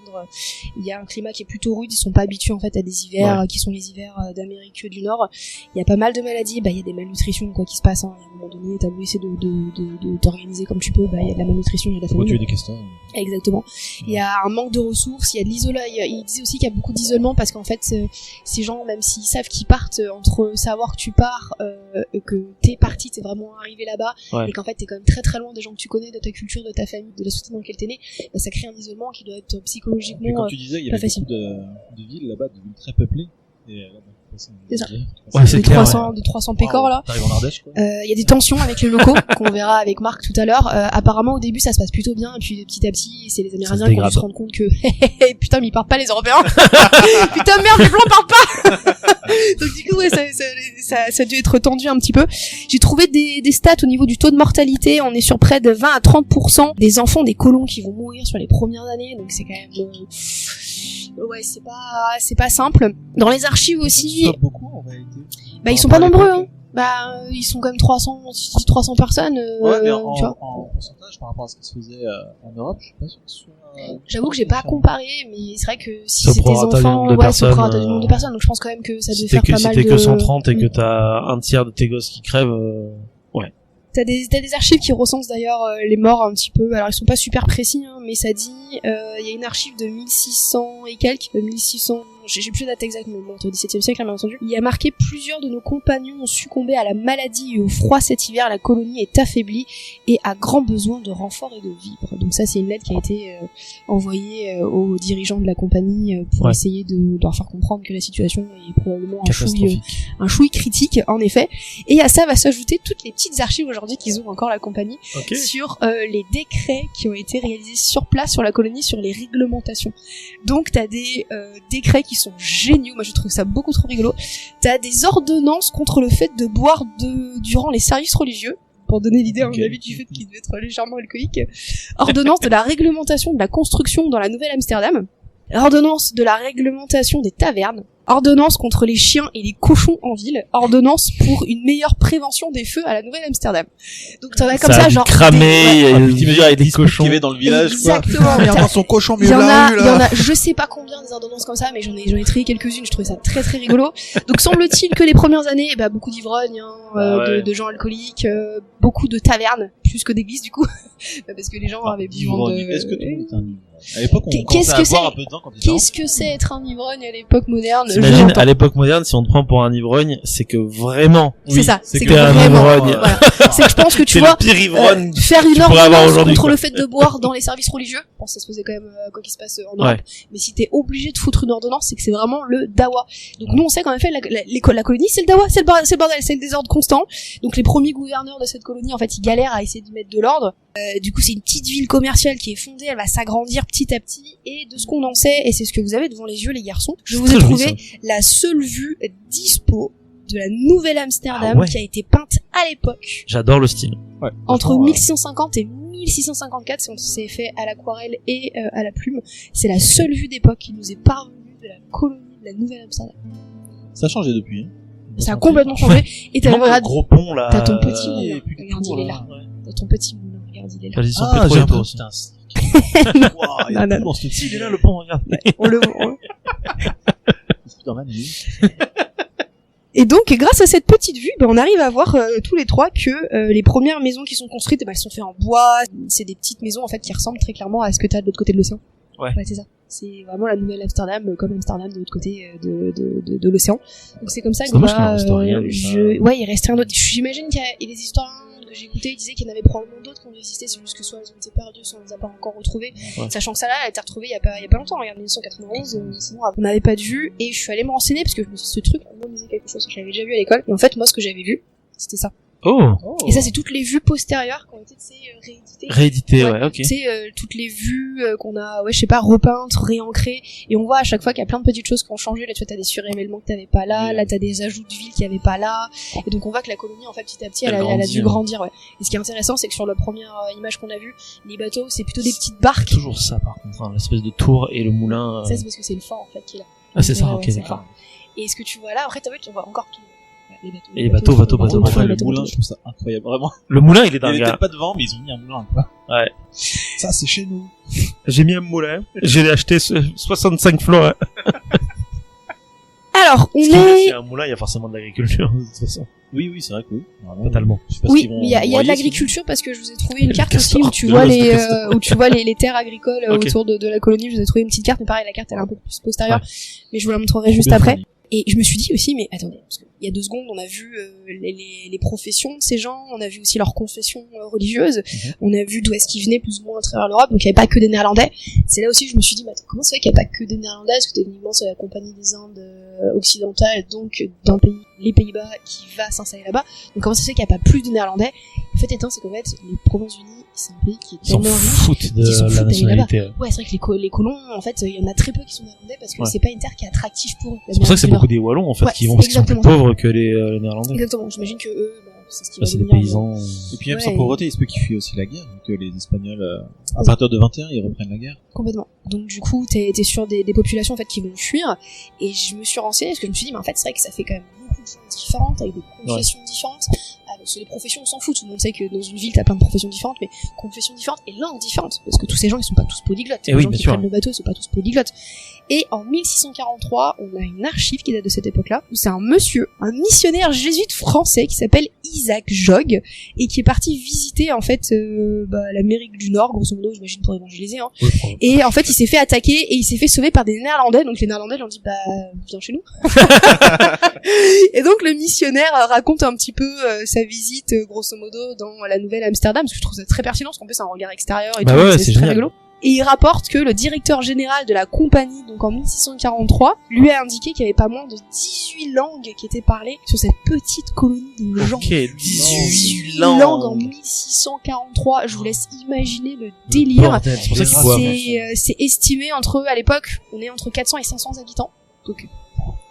Il y a un climat qui est plutôt rude, ils sont pas habitués en fait à des hivers qui sont les hivers d'Amérique du Nord. Il y a pas mal de maladies, il y a des malnutritions quoi qui se passent. Hein. À un moment donné, t'as voulu essayer de t'organiser comme tu peux, il y a de la malnutrition, il y a de la famine. Tuer des castors. Exactement. Il y a un manque de ressources, il y a de l'isolement. Il disait aussi qu'il y a beaucoup d'isolement parce qu'en fait, ces gens, même s'ils savent qu'ils partent, entre savoir que tu pars, que t'es parti, t'es vraiment arrivé là-bas, et qu'en fait t'es quand même très très loin des gens que tu connais, de ta culture, de ta famille, de la société dans laquelle t'es né, ça crée un isolement qui doit être psychologiquement Et comme tu disais, il y avait facile. beaucoup de villes là-bas, de villes très peuplées. Et là, c'est ça. Ouais, c'est de clair, 300 pécores là. T'arrives en Ardèche, quoi. Il y a des tensions avec les locaux qu'on verra avec Marc tout à l'heure. Apparemment au début ça se passe plutôt bien et puis petit à petit c'est les Amérindiens qui vont se rendre compte que putain mais ils partent pas les Européens. Putain merde les Blancs partent pas. Donc du coup ouais, ça a dû être tendu un petit peu. J'ai trouvé des stats au niveau du taux de mortalité. On est sur près de 20 à 30% des enfants des colons qui vont mourir sur les premières années. Donc c'est quand même ouais c'est pas simple. Dans les archives aussi. Beaucoup en réalité. Ils sont pas nombreux hein. Ils sont quand même 300 personnes, ouais, mais tu vois. en pourcentage par rapport à ce qui se faisait en Europe, je suis pas sûr que ce soit... J'avoue que j'ai pas comparé, mais c'est vrai que si Au c'était des prorata du enfants, nombre de ouais, personnes, c'est au prorata du nombre de personnes, donc je pense quand même que ça devait si faire pas mal de... Si t'es que 130 et que t'as un tiers de tes gosses qui crèvent, ouais. T'as des archives qui recensent d'ailleurs les morts un petit peu. Alors ils sont pas super précis, hein, mais ça dit il y a une archive de 1600 et quelques, 1600. J'ai plus la date exacte, mais bon, au XVIIe siècle, bien entendu. Il y a marqué plusieurs de nos compagnons ont succombé à la maladie et au froid cet hiver. La colonie est affaiblie et a grand besoin de renforts et de vivres. Donc ça, c'est une lettre qui a été envoyée aux dirigeants de la compagnie pour essayer de leur faire comprendre que la situation est probablement un chouï critique, en effet. Et à ça va s'ajouter toutes les petites archives aujourd'hui qu'ils ont encore la compagnie sur les décrets qui ont été réalisés sur place sur la colonie, sur les réglementations. Donc t'as des décrets qui sont géniaux, moi je trouve ça beaucoup trop rigolo. T'as des ordonnances contre le fait de boire durant les services religieux, pour donner l'idée à mon avis du fait qu'il devait être légèrement alcoolique. Ordonnance de la réglementation de la construction dans la Nouvelle-Amsterdam. Ordonnance de la réglementation des tavernes. Ordonnance contre les chiens et les cochons en ville. Ordonnance pour une meilleure prévention des feux à la Nouvelle-Amsterdam. Donc t'en as comme ça genre cramé, avec des cochons qui avait dans le village. Exactement. Il y a son cochon mieux Il y en là. a, je sais pas combien des ordonnances comme ça, mais j'en ai trié quelques-unes, je trouvais ça très très rigolo. Donc semble-t-il que les premières années, beaucoup d'ivrognes, de gens alcooliques, beaucoup de tavernes, plus que d'églises du coup. Parce que les gens avaient besoin de... Est-ce que tout le monde est un ivrogne? À l'époque, on Qu'est-ce commençait que à boire un peu dedans quand t'étais Qu'est-ce que c'est être un ivrogne à l'époque moderne? T'imagines, à l'époque moderne, si on te prend pour un ivrogne, c'est que vraiment... C'est ça, c'est que un vraiment... ivrogne. Voilà. C'est que je pense que tu c'est vois... le pire ivrogne faire une pourrais avoir ordonnance aujourd'hui, contre quoi. le fait de boire dans les services religieux, je pense que ça se faisait quand même quoi qu'il se passe en Europe, mais si t'es obligé de foutre une ordonnance, c'est que c'est vraiment le dawa. Donc nous on sait qu'en effet la colonie c'est le dawa, c'est le bordel, c'est le désordre constant. Donc les premiers gouverneurs de cette colonie en fait ils galèrent à essayer d'y mettre de l'ordre. Du coup c'est une petite ville commerciale qui est fondée, elle va s'agrandir petit à petit, et de ce qu'on en sait, et c'est ce que vous avez devant les yeux les garçons, je vous ai trouvé la seule vue dispo de la Nouvelle-Amsterdam qui a été peinte à l'époque. J'adore le style. Entre 1650 et 1654, c'est fait à l'aquarelle et à la plume. C'est la seule vue d'époque qui nous est parvenue de la colonie de la Nouvelle-Amsterdam. Ça a changé depuis. Ça a complètement changé. Et t'as un gros pont là. T'as ton petit moulin. Regarde, il est là. T'as ton petit moulin. regarde, il est là. Vas-y, son Ah, pétrole j'ai un toi peu, aussi. putain. Non, Il y a non. tout dans ce Il film. est là, le pont, regarde. On le voit. Spider-Man, il est où? Et donc, grâce à cette petite vue, on arrive à voir tous les trois que les premières maisons qui sont construites, elles sont faites en bois. C'est des petites maisons en fait qui ressemblent très clairement à ce que t'as de l'autre côté de l'océan. Ouais. C'est ça. C'est vraiment la nouvelle Amsterdam, comme Amsterdam de l'autre côté de l'océan. Donc c'est comme ça C'est qu'on dommage qu'il y ait un va. historien, mais ça- Ouais, il restait un autre. J'imagine qu'il y a des historiens que j'ai écoutés, ils disaient qu'il y en avait probablement d'autres qui ont existé. C'est juste que soit ils ont été perdus, soit on les a pas encore retrouvés. Ouais. Sachant que ça là, elle a été retrouvée il y a pas longtemps. Regarde, 1991. Sinon, on n'avait pas de vue. Et je suis allée me renseigner parce que je me suis dit, ce truc, on me disait quelque chose que j'avais déjà vu à l'école. Et en fait, moi, ce que j'avais vu, c'était ça. Oh. Et ça, c'est toutes les vues postérieures qui ont été rééditées. Réédité, ouais, ok. Tu sais, toutes les vues qu'on a, je sais pas, repeintes, réancrées. Et on voit à chaque fois qu'il y a plein de petites choses qui ont changé. Là, tu vois, t'as des suréléments que t'avais pas là. Oui. Là, t'as des ajouts de villes qu'il y avait pas là. Et donc, on voit que la colonie, en fait, petit à petit, elle a grandit, dû hein. grandir, ouais. Et ce qui est intéressant, c'est que sur la première image qu'on a vue, les bateaux, c'est plutôt des petites barques. Toujours ça, par contre, hein, l'espèce de tour et le moulin. Ça, c'est parce que c'est le fort, en fait, qui est là. Ah, c'est ça, Ouais, ok, ouais, c'est d'accord. fort. Et ce que tu vois là, après, t'as vu, on voit encore tout. Ouais, les bateaux. Et les bateaux, bateaux, les bateaux, bateaux, Ouais, les le bateaux, moulin, bateaux. je trouve ça incroyable, vraiment. Le moulin, il est Il y dingue. avait hein. peut-être pas de vent, mais ils ont mis un moulin, quoi. Ouais. Ça, c'est chez nous. J'ai mis un moulin. J'ai acheté 65 florins. Alors, on S'il est... y a un moulin, il y a forcément de l'agriculture, de toute façon. Oui, oui, c'est vrai que oui. Vraiment, Totalement. je sais pas Oui, ce qu'ils vont mais il y a de broyer, l'agriculture parce que je vous ai trouvé une Le carte castor, aussi où tu de vois l'os de les castor. où tu vois les terres agricoles Ok. autour de la colonie. Je vous ai trouvé une petite carte, mais pareil, la carte elle est un peu plus postérieure, mais je vous la montrerai juste bien après. fourni. Et je me suis dit aussi, mais attendez, parce qu'il y a 2 secondes, on a vu les professions de ces gens, on a vu aussi leurs confessions religieuses, on a vu d'où est-ce qu'ils venaient plus ou moins à travers l'Europe, donc il n'y avait pas que des Néerlandais. C'est là aussi que je me suis dit, mais attends, comment c'est vrai qu'il n'y a pas que des Néerlandais, parce que techniquement c'est la Compagnie des Indes occidentale, donc d'un pays, les Pays-Bas, qui va s'installer là-bas. Donc comment ça se fait qu'il n'y a pas plus de Néerlandais? Le fait étant, c'est qu'en fait, les Provinces-Unies, c'est un pays qui est Ils s'en tellement riche. foutent Ils s'en de foutent la d'aller là-bas. nationalité. Ouais, c'est vrai que les colons, en fait, il y en a très peu qui sont néerlandais parce que Ouais. c'est pas une terre qui est attractive pour eux. C'est pour ça que c'est beaucoup des Wallons, en fait, Ouais, qui vont parce qu'ils sont plus exactement. pauvres que les Néerlandais. Exactement, j'imagine que eux, c'est ce qui Là, va c'est des devenir. paysans. Et puis même Ouais. sans pauvreté, il se peut qu'ils fuient aussi la guerre, vu que les Espagnols, à partir de 21, ils reprennent la guerre. Complètement. Donc du coup, t'es sur des populations en fait qui vont fuir. Et je me suis renseignée parce que je me suis dit, mais en fait, c'est vrai que ça fait quand même beaucoup de choses différentes, avec des confessions différentes. Parce que les professions, on s'en fout. Tout le monde sait que dans une ville, t'as plein de professions différentes, mais confessions différentes et langues différentes. Parce que tous ces gens, ils sont pas tous polyglottes. Eh Les oui, gens bien qui sûr. prennent le bateau, ils sont pas tous polyglottes. Et en 1643, on a une archive qui date de cette époque-là, où c'est un monsieur, un missionnaire jésuite français qui s'appelle Isaac Jogues, et qui est parti visiter, en fait, l'Amérique du Nord, grosso modo, j'imagine, pour évangéliser, hein. Et en fait, il s'est fait attaquer et il s'est fait sauver par des Néerlandais. Donc les Néerlandais lui ont dit, viens chez nous. Et donc le missionnaire raconte un petit peu sa visite, grosso modo, dans la nouvelle Amsterdam, parce que je trouve ça très pertinent, parce qu'en plus c'est un regard extérieur et Bah tout, ouais, c'est c'est très génial. rigolo. Et il rapporte que le directeur général de la compagnie, donc en 1643, lui a indiqué qu'il y avait pas moins de 18 langues qui étaient parlées sur cette petite colonie de gens. Ok, 18 langues en langues. 1643, je vous laisse imaginer le délire. Bordel, c'est pour ça qu'il faut avoir. C'est estimé à l'époque, on est entre 400 et 500 habitants. Donc,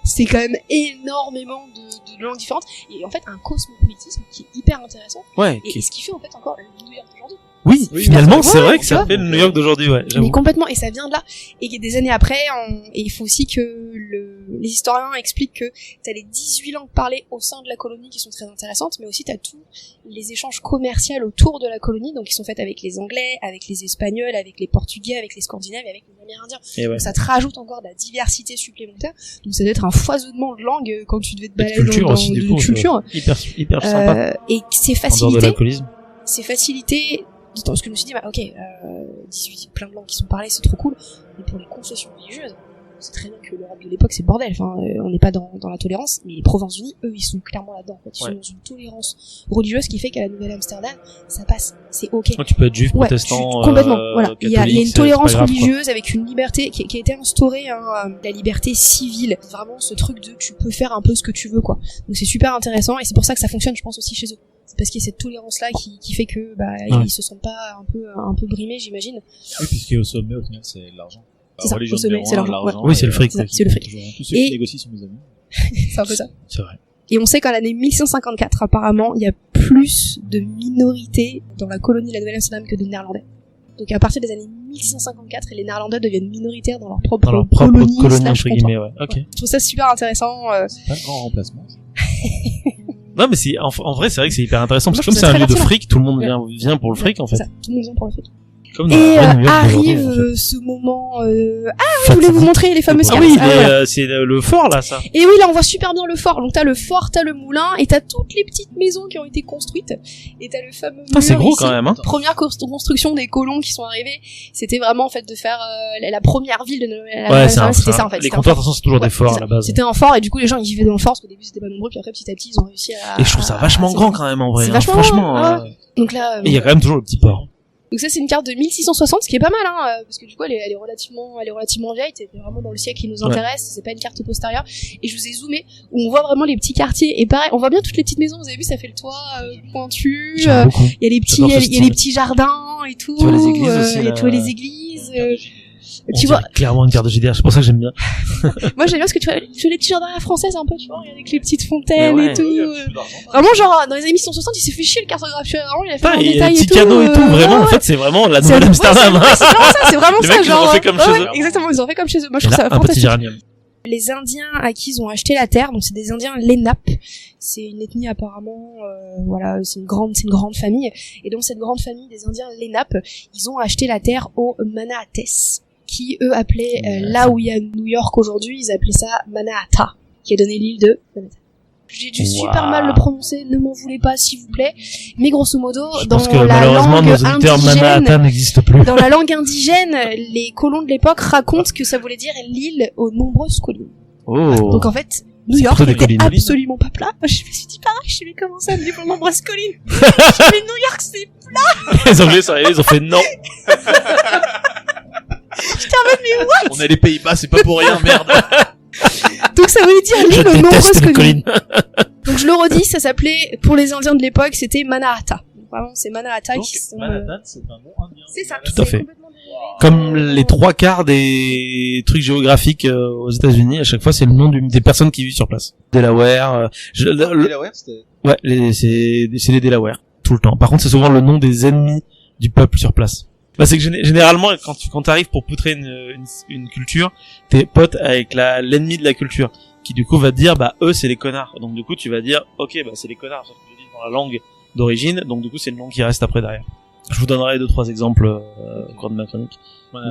c'est quand même énormément de langues différentes. Et en fait, un cosmopolitisme qui est hyper intéressant. Ouais, Et ce qui fait en fait encore le New York d'aujourd'hui. oui, Oui, finalement, ouais, c'est vrai que tu ça vois. fait le New York d'aujourd'hui, ouais, Mais j'avoue. complètement, et ça vient de là. Et des années après, et il faut aussi que les historiens expliquent que t'as les 18 langues parlées au sein de la colonie qui sont très intéressantes, mais aussi t'as tous les échanges commerciaux autour de la colonie, donc qui sont faits avec les Anglais, avec les Espagnols, avec les Portugais, avec les Scandinaves et avec les Amérindiens. Et ouais. Donc ça te rajoute encore de la diversité supplémentaire. Donc ça doit être un foisonnement de langues quand tu devais te Et de balader culture dans aussi, du de coup. culture. Hyper sympa. Et c'est En dehors de facilité. l'alcoolisme. C'est facilité parce que je me suis dit, 18, plein de langues qui sont parlées, c'est trop cool, mais pour les confessions religieuses, c'est très bien que l'Europe de l'époque, c'est le bordel, on n'est pas dans la tolérance, mais les Provinces-Unies, eux, ils sont clairement là-dedans, en fait. Ils sont dans une tolérance religieuse qui fait qu'à la Nouvelle-Amsterdam, ça passe, c'est ok. Donc tu peux être juif, Ouais, protestant, complètement, voilà. Il y a catholique, une c'est tolérance pas grave, quoi. religieuse avec une liberté qui a été instaurée, la liberté civile. Vraiment ce truc de tu peux faire un peu ce que tu veux, quoi. Donc c'est super intéressant et c'est pour ça que ça fonctionne, je pense, aussi chez eux. C'est parce qu'il y a cette tolérance-là qui fait que, Ouais. ils se sentent pas un peu brimés, j'imagine. Oui, puisque au sommet, au final, c'est l'argent. C'est ça, Religion au sommet, numéro c'est un, l'argent, Oui, c'est le fric, C'est ça, quoi. c'est le fric. Tous ceux Et- qui négocient sont mes amis. C'est un peu ça. C'est vrai. Et on sait qu'en l'année 1554, apparemment, il y a plus de minorités dans la colonie de la Nouvelle-Amsterdam que de Néerlandais. Donc à partir des années 1654, les Néerlandais deviennent minoritaires dans leur propre Dans leur propre colonie colonie, slash entre comptoir. guillemets, ouais. Ok. Ouais. Je trouve ça super intéressant. C'est pas le grand remplacement. Ça. Non, mais c'est en vrai, c'est vrai que c'est hyper intéressant parce que Moi, comme je c'est un trouve lieu ça de très fric, tout le monde vient pour le fric en fait. C'est ça, tout le monde vient pour le fric. Comme dans Et la vraie New York arrive d'aujourd'hui, en fait. ce moment. Je voulais vous montrer les fameuses Ah cartes. oui, voilà. c'est le fort là, ça. Et oui, là on voit super bien le fort. Donc t'as le fort, t'as le moulin, et t'as toutes les petites maisons qui ont été construites. Et t'as le fameux Putain, c'est mur gros ici. quand même, hein. Première construction des colons qui sont arrivés, c'était vraiment en fait de faire la première ville de Ouais, c'était ça en fait. Les C'était un comptoirs, de fort. toute façon, c'est toujours Ouais, des forts c'est à ça. la base. C'était un fort et du coup les gens ils vivaient dans le fort parce qu'au début c'était pas nombreux puis après petit à petit ils ont réussi à. Et je trouve ça vachement à- grand quand même en vrai. C'est hein. vachement Franchement. grand, ouais. Donc là. Et il y a quand même toujours le petit port. Donc ça c'est une carte de 1660, ce qui est pas mal hein, parce que du coup elle est relativement vieille, c'est vraiment dans le siècle qui nous intéresse, c'est pas une carte postérieure. Et je vous ai zoomé où on voit vraiment les petits quartiers et pareil, on voit bien toutes les petites maisons, vous avez vu ça fait le toit pointu, il J'aime beaucoup. y a les petits J'adore ce il y a style. les petits jardins et tout. Tu vois les églises aussi, et là. tu vois les églises. On Tu vois, dirait clairement une carte de GDR, c'est pour ça que j'aime bien. moi j'aime bien parce que tu vois les petits jardins à la française un peu, tu vois, avec les petites fontaines Mais ouais. et tout. Vraiment genre dans les années 1960 il s'est fait chier le cartographe, vraiment il a fait Putain, en il y a détail des et petits tout. canaux et tout, vraiment, ouais, en fait, c'est vraiment la C'est- nouvelle ouais, Amsterdam. ouais, c'est vraiment ça, c'est vraiment Les ça, mecs, ils ont genre. fait comme chez eux. Exactement, ils ont fait comme chez eux. Moi, je Et trouve là, ça un petit fantastique. géranium. Les Indiens à qui ils ont acheté la terre, donc c'est des Indiens Lenape. C'est une ethnie apparemment, voilà, c'est une grande famille. Et donc cette grande famille des Indiens Lenape, ils ont acheté la terre aux Manahates, qui eux appelaient là où il y a New York aujourd'hui, ils appelaient ça Manhattan, qui a donné l'île de Manhattan. J'ai dû super mal le prononcer, ne m'en voulez pas s'il vous plaît. Mais grosso modo, Je dans pense que la malheureusement, langue nos auditeurs indigène, Manhattan n'existent plus. dans la langue indigène, les colons de l'époque racontent que ça voulait dire l'île aux nombreuses collines. Oh. Donc en fait, New C'est York plutôt des n'était collines. absolument pas plat. Moi, je me suis dit pareil, je suis comment ça, me dit pour nombreuses collines. Je me suis dit, mais New York c'est... Les Anglais sont arrivés, ils ont fait non. On a les Pays-Bas, c'est pas pour rien, merde. Donc ça voulait dire Je l'île aux nombreuses déteste les collines. collines. Donc je le redis, ça s'appelait, pour les Indiens de l'époque, c'était Manhattan. Donc, vraiment, c'est Manhattan Donc, qui sont... Manhattan, c'est un nom indien. C'est ça. Tout à c'est fait. complètement dérivé. Comme les trois quarts des trucs géographiques aux États-Unis, à chaque fois, c'est le nom des personnes qui vivent sur place. Delaware. Delaware, c'était... Ouais, c'est les Delaware tout le temps. Par contre, c'est souvent le nom des ennemis du peuple sur place. Bah, c'est que généralement, quand t'arrives pour poutrer une culture, t'es pote avec l'ennemi de la culture, qui du coup va te dire, bah eux c'est les connards. Donc du coup, tu vas dire, ok, bah c'est les connards, sauf que je dis dans la langue d'origine. Donc du coup, c'est le nom qui reste après derrière. Je vous donnerai 2-3 exemples au cours de ma chronique.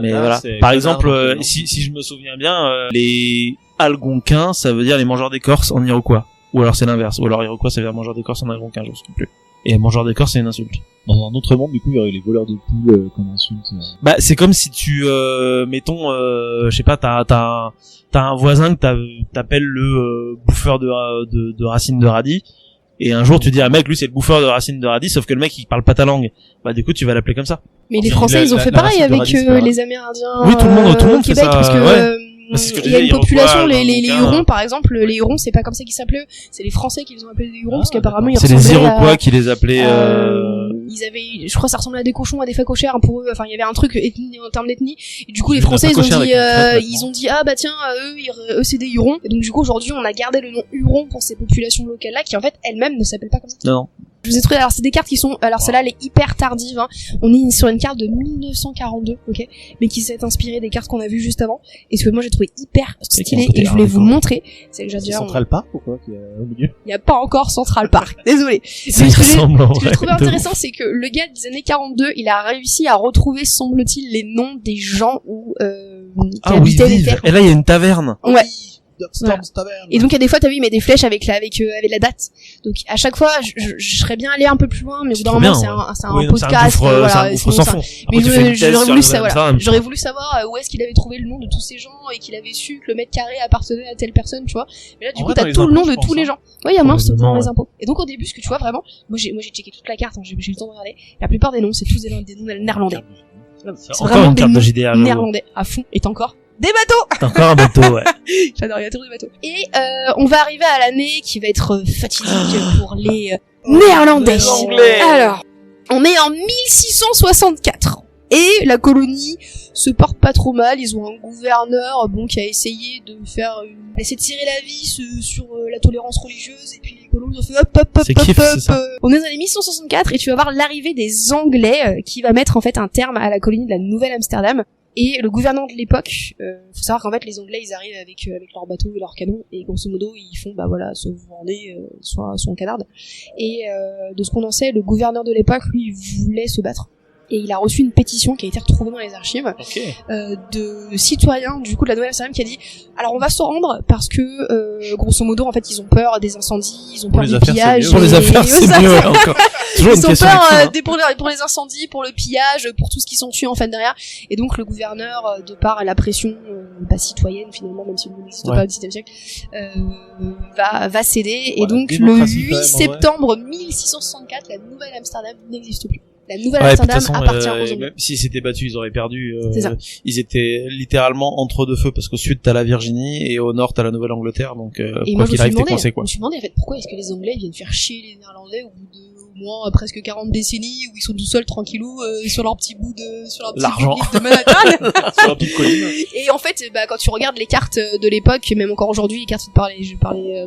Mais voilà. Par exemple, si je me souviens bien, les Algonquins, ça veut dire les mangeurs d'écorce en iroquois. Ou alors c'est l'inverse. Ou alors iroquois, ça veut dire mangeurs d'écorce en algonquin, je ne sais plus. Et mangeur d'écorce, c'est une insulte. Dans un autre monde, du coup, il y aurait les voleurs de poules comme insulte. Bah, c'est comme si tu, mettons, je sais pas, t'as un voisin que t'appelles le bouffeur de racines de radis. Et un jour, tu dis, ah mec, lui, c'est le bouffeur de racines de radis, sauf que le mec, il parle pas ta langue. Bah, du coup, tu vas l'appeler comme ça. Mais les La- Français, ils ont la- fait la pareil racine de avec radis, c'est pas les Amérindiens Oui, tout le monde au fait Québec, ça, parce que ouais. C'est ce que je il y a disais, une population, Iroquois, les Algonquins. Hurons par exemple, les Hurons c'est pas comme ça qu'ils s'appelaient, c'est les Français qui les ont appelés des Hurons parce qu'apparemment ils C'est les ressemblaient Iroquois qui les appelaient, ils avaient, je crois que ça ressemblait à des cochons, à des phacochères pour eux, enfin il y avait un truc en termes d'ethnie, et du coup les J'ai vu la Français ils ont phacochère dit, avec une crête, ils ont dit ah bah tiens eux c'est des Hurons, et donc du coup aujourd'hui on a gardé le nom Huron pour ces populations locales là qui en fait elles-mêmes ne s'appellent pas comme ça. Non. Je vous ai trouvé, alors c'est des cartes qui sont, alors celle-là elle est hyper tardive, hein. On est sur une carte de 1942, ok, mais qui s'est inspirée des cartes qu'on a vues juste avant, et ce que moi j'ai trouvé hyper stylé, et je voulais vous montrer, c'est que j'ai dit, Central Park ou quoi, qui est au milieu? il y a pas encore Central Park, désolé. Ça Mais y ce que j'ai ressemble en ce que j'ai vrai. trouvé intéressant, c'est que le gars des années 42, il a réussi à retrouver, semble-t-il, les noms des gens où, qui Ah oui, habitaient les vive. terres. Et là, il y a une taverne. Ouais. Voilà. Et donc, il y a des fois, t'as vu, il met des flèches avec la date. Donc, à chaque fois, je serais bien allé un peu plus loin, mais au bout d'un trop moment, bien, c'est un Oui, non, podcast, c'est un voilà. gouffre sinon, sans fond. Mais Après, tu fais une thèse j'aurais sur voulu le savoir, Amsterdam. j'aurais voulu savoir où est-ce qu'il avait trouvé le nom de tous ces gens et qu'il avait su que le mètre carré appartenait à telle personne, tu vois. Mais là, du En coup, vrai, dans t'as les tout le impôts, nom de je tous pense, les hein. gens. Ouais, il y a moins de Probablement, dans les ouais. impôts. Et donc, au début, ce que tu vois vraiment, moi, j'ai checké toute la carte, hein, j'ai eu le temps de regarder. La plupart des noms, c'est tous des noms néerlandais. C'est Encore vraiment une des carte de noms JDR. j'avoue. néerlandais à fond. Et encore des bateaux! Encore un bateau, ouais. J'adore, il y a toujours des bateaux. Et on va arriver à l'année qui va être fatidique pour les Néerlandais. Les Anglais. Alors, on est en 1664. Et la colonie se porte pas trop mal. Ils ont un gouverneur, bon, qui a essayé de faire essayer de tirer la vis sur la tolérance religieuse. Et puis les colons ils ont fait hop hop hop C'est hop kiff, hop. c'est ça. On est dans les 1664 et tu vas voir l'arrivée des Anglais qui va mettre en fait un terme à la colonie de la Nouvelle-Amsterdam. Et le gouverneur de l'époque, faut savoir qu'en fait les Anglais ils arrivent avec leurs bateaux et leurs canons et grosso modo ils font bah voilà soit vous rendez soit on canarde. Et de ce qu'on en sait, le gouverneur de l'époque lui voulait se battre. Et il a reçu une pétition qui a été retrouvée dans les archives de citoyens du coup de la Nouvelle-Amsterdam qui a dit alors on va se rendre parce que grosso modo en fait ils ont peur des incendies, ils ont peur des pillages. Pour les affaires c'est mieux encore. Toujours ils une ont question peur pour les incendies, pour le pillage, pour tout ce qui s'ensuit en fait derrière. Et donc le gouverneur, de par la pression citoyenne finalement, même si le monde n'existe pas au XVIIe siècle, va céder. Et donc le 8 septembre 1664, la Nouvelle-Amsterdam n'existe plus. La Nouvelle-Amsterdam appartient aux Anglais. Même si c'était battu, ils auraient perdu. C'est ça. Ils étaient littéralement entre deux feux parce qu'au sud t'as la Virginie et au nord t'as la Nouvelle-Angleterre. Donc quoi qu'il arrive, t'es coincé quoi. Je me suis demandé en fait pourquoi est-ce que les Anglais viennent faire chier les Néerlandais au bout de au moins presque 40 décennies où ils sont tout seuls tranquillou sur leur petit bout de de Manhattan. Sur leur petite colline. Et en fait bah quand tu regardes les cartes de l'époque, même encore aujourd'hui les cartes je parlais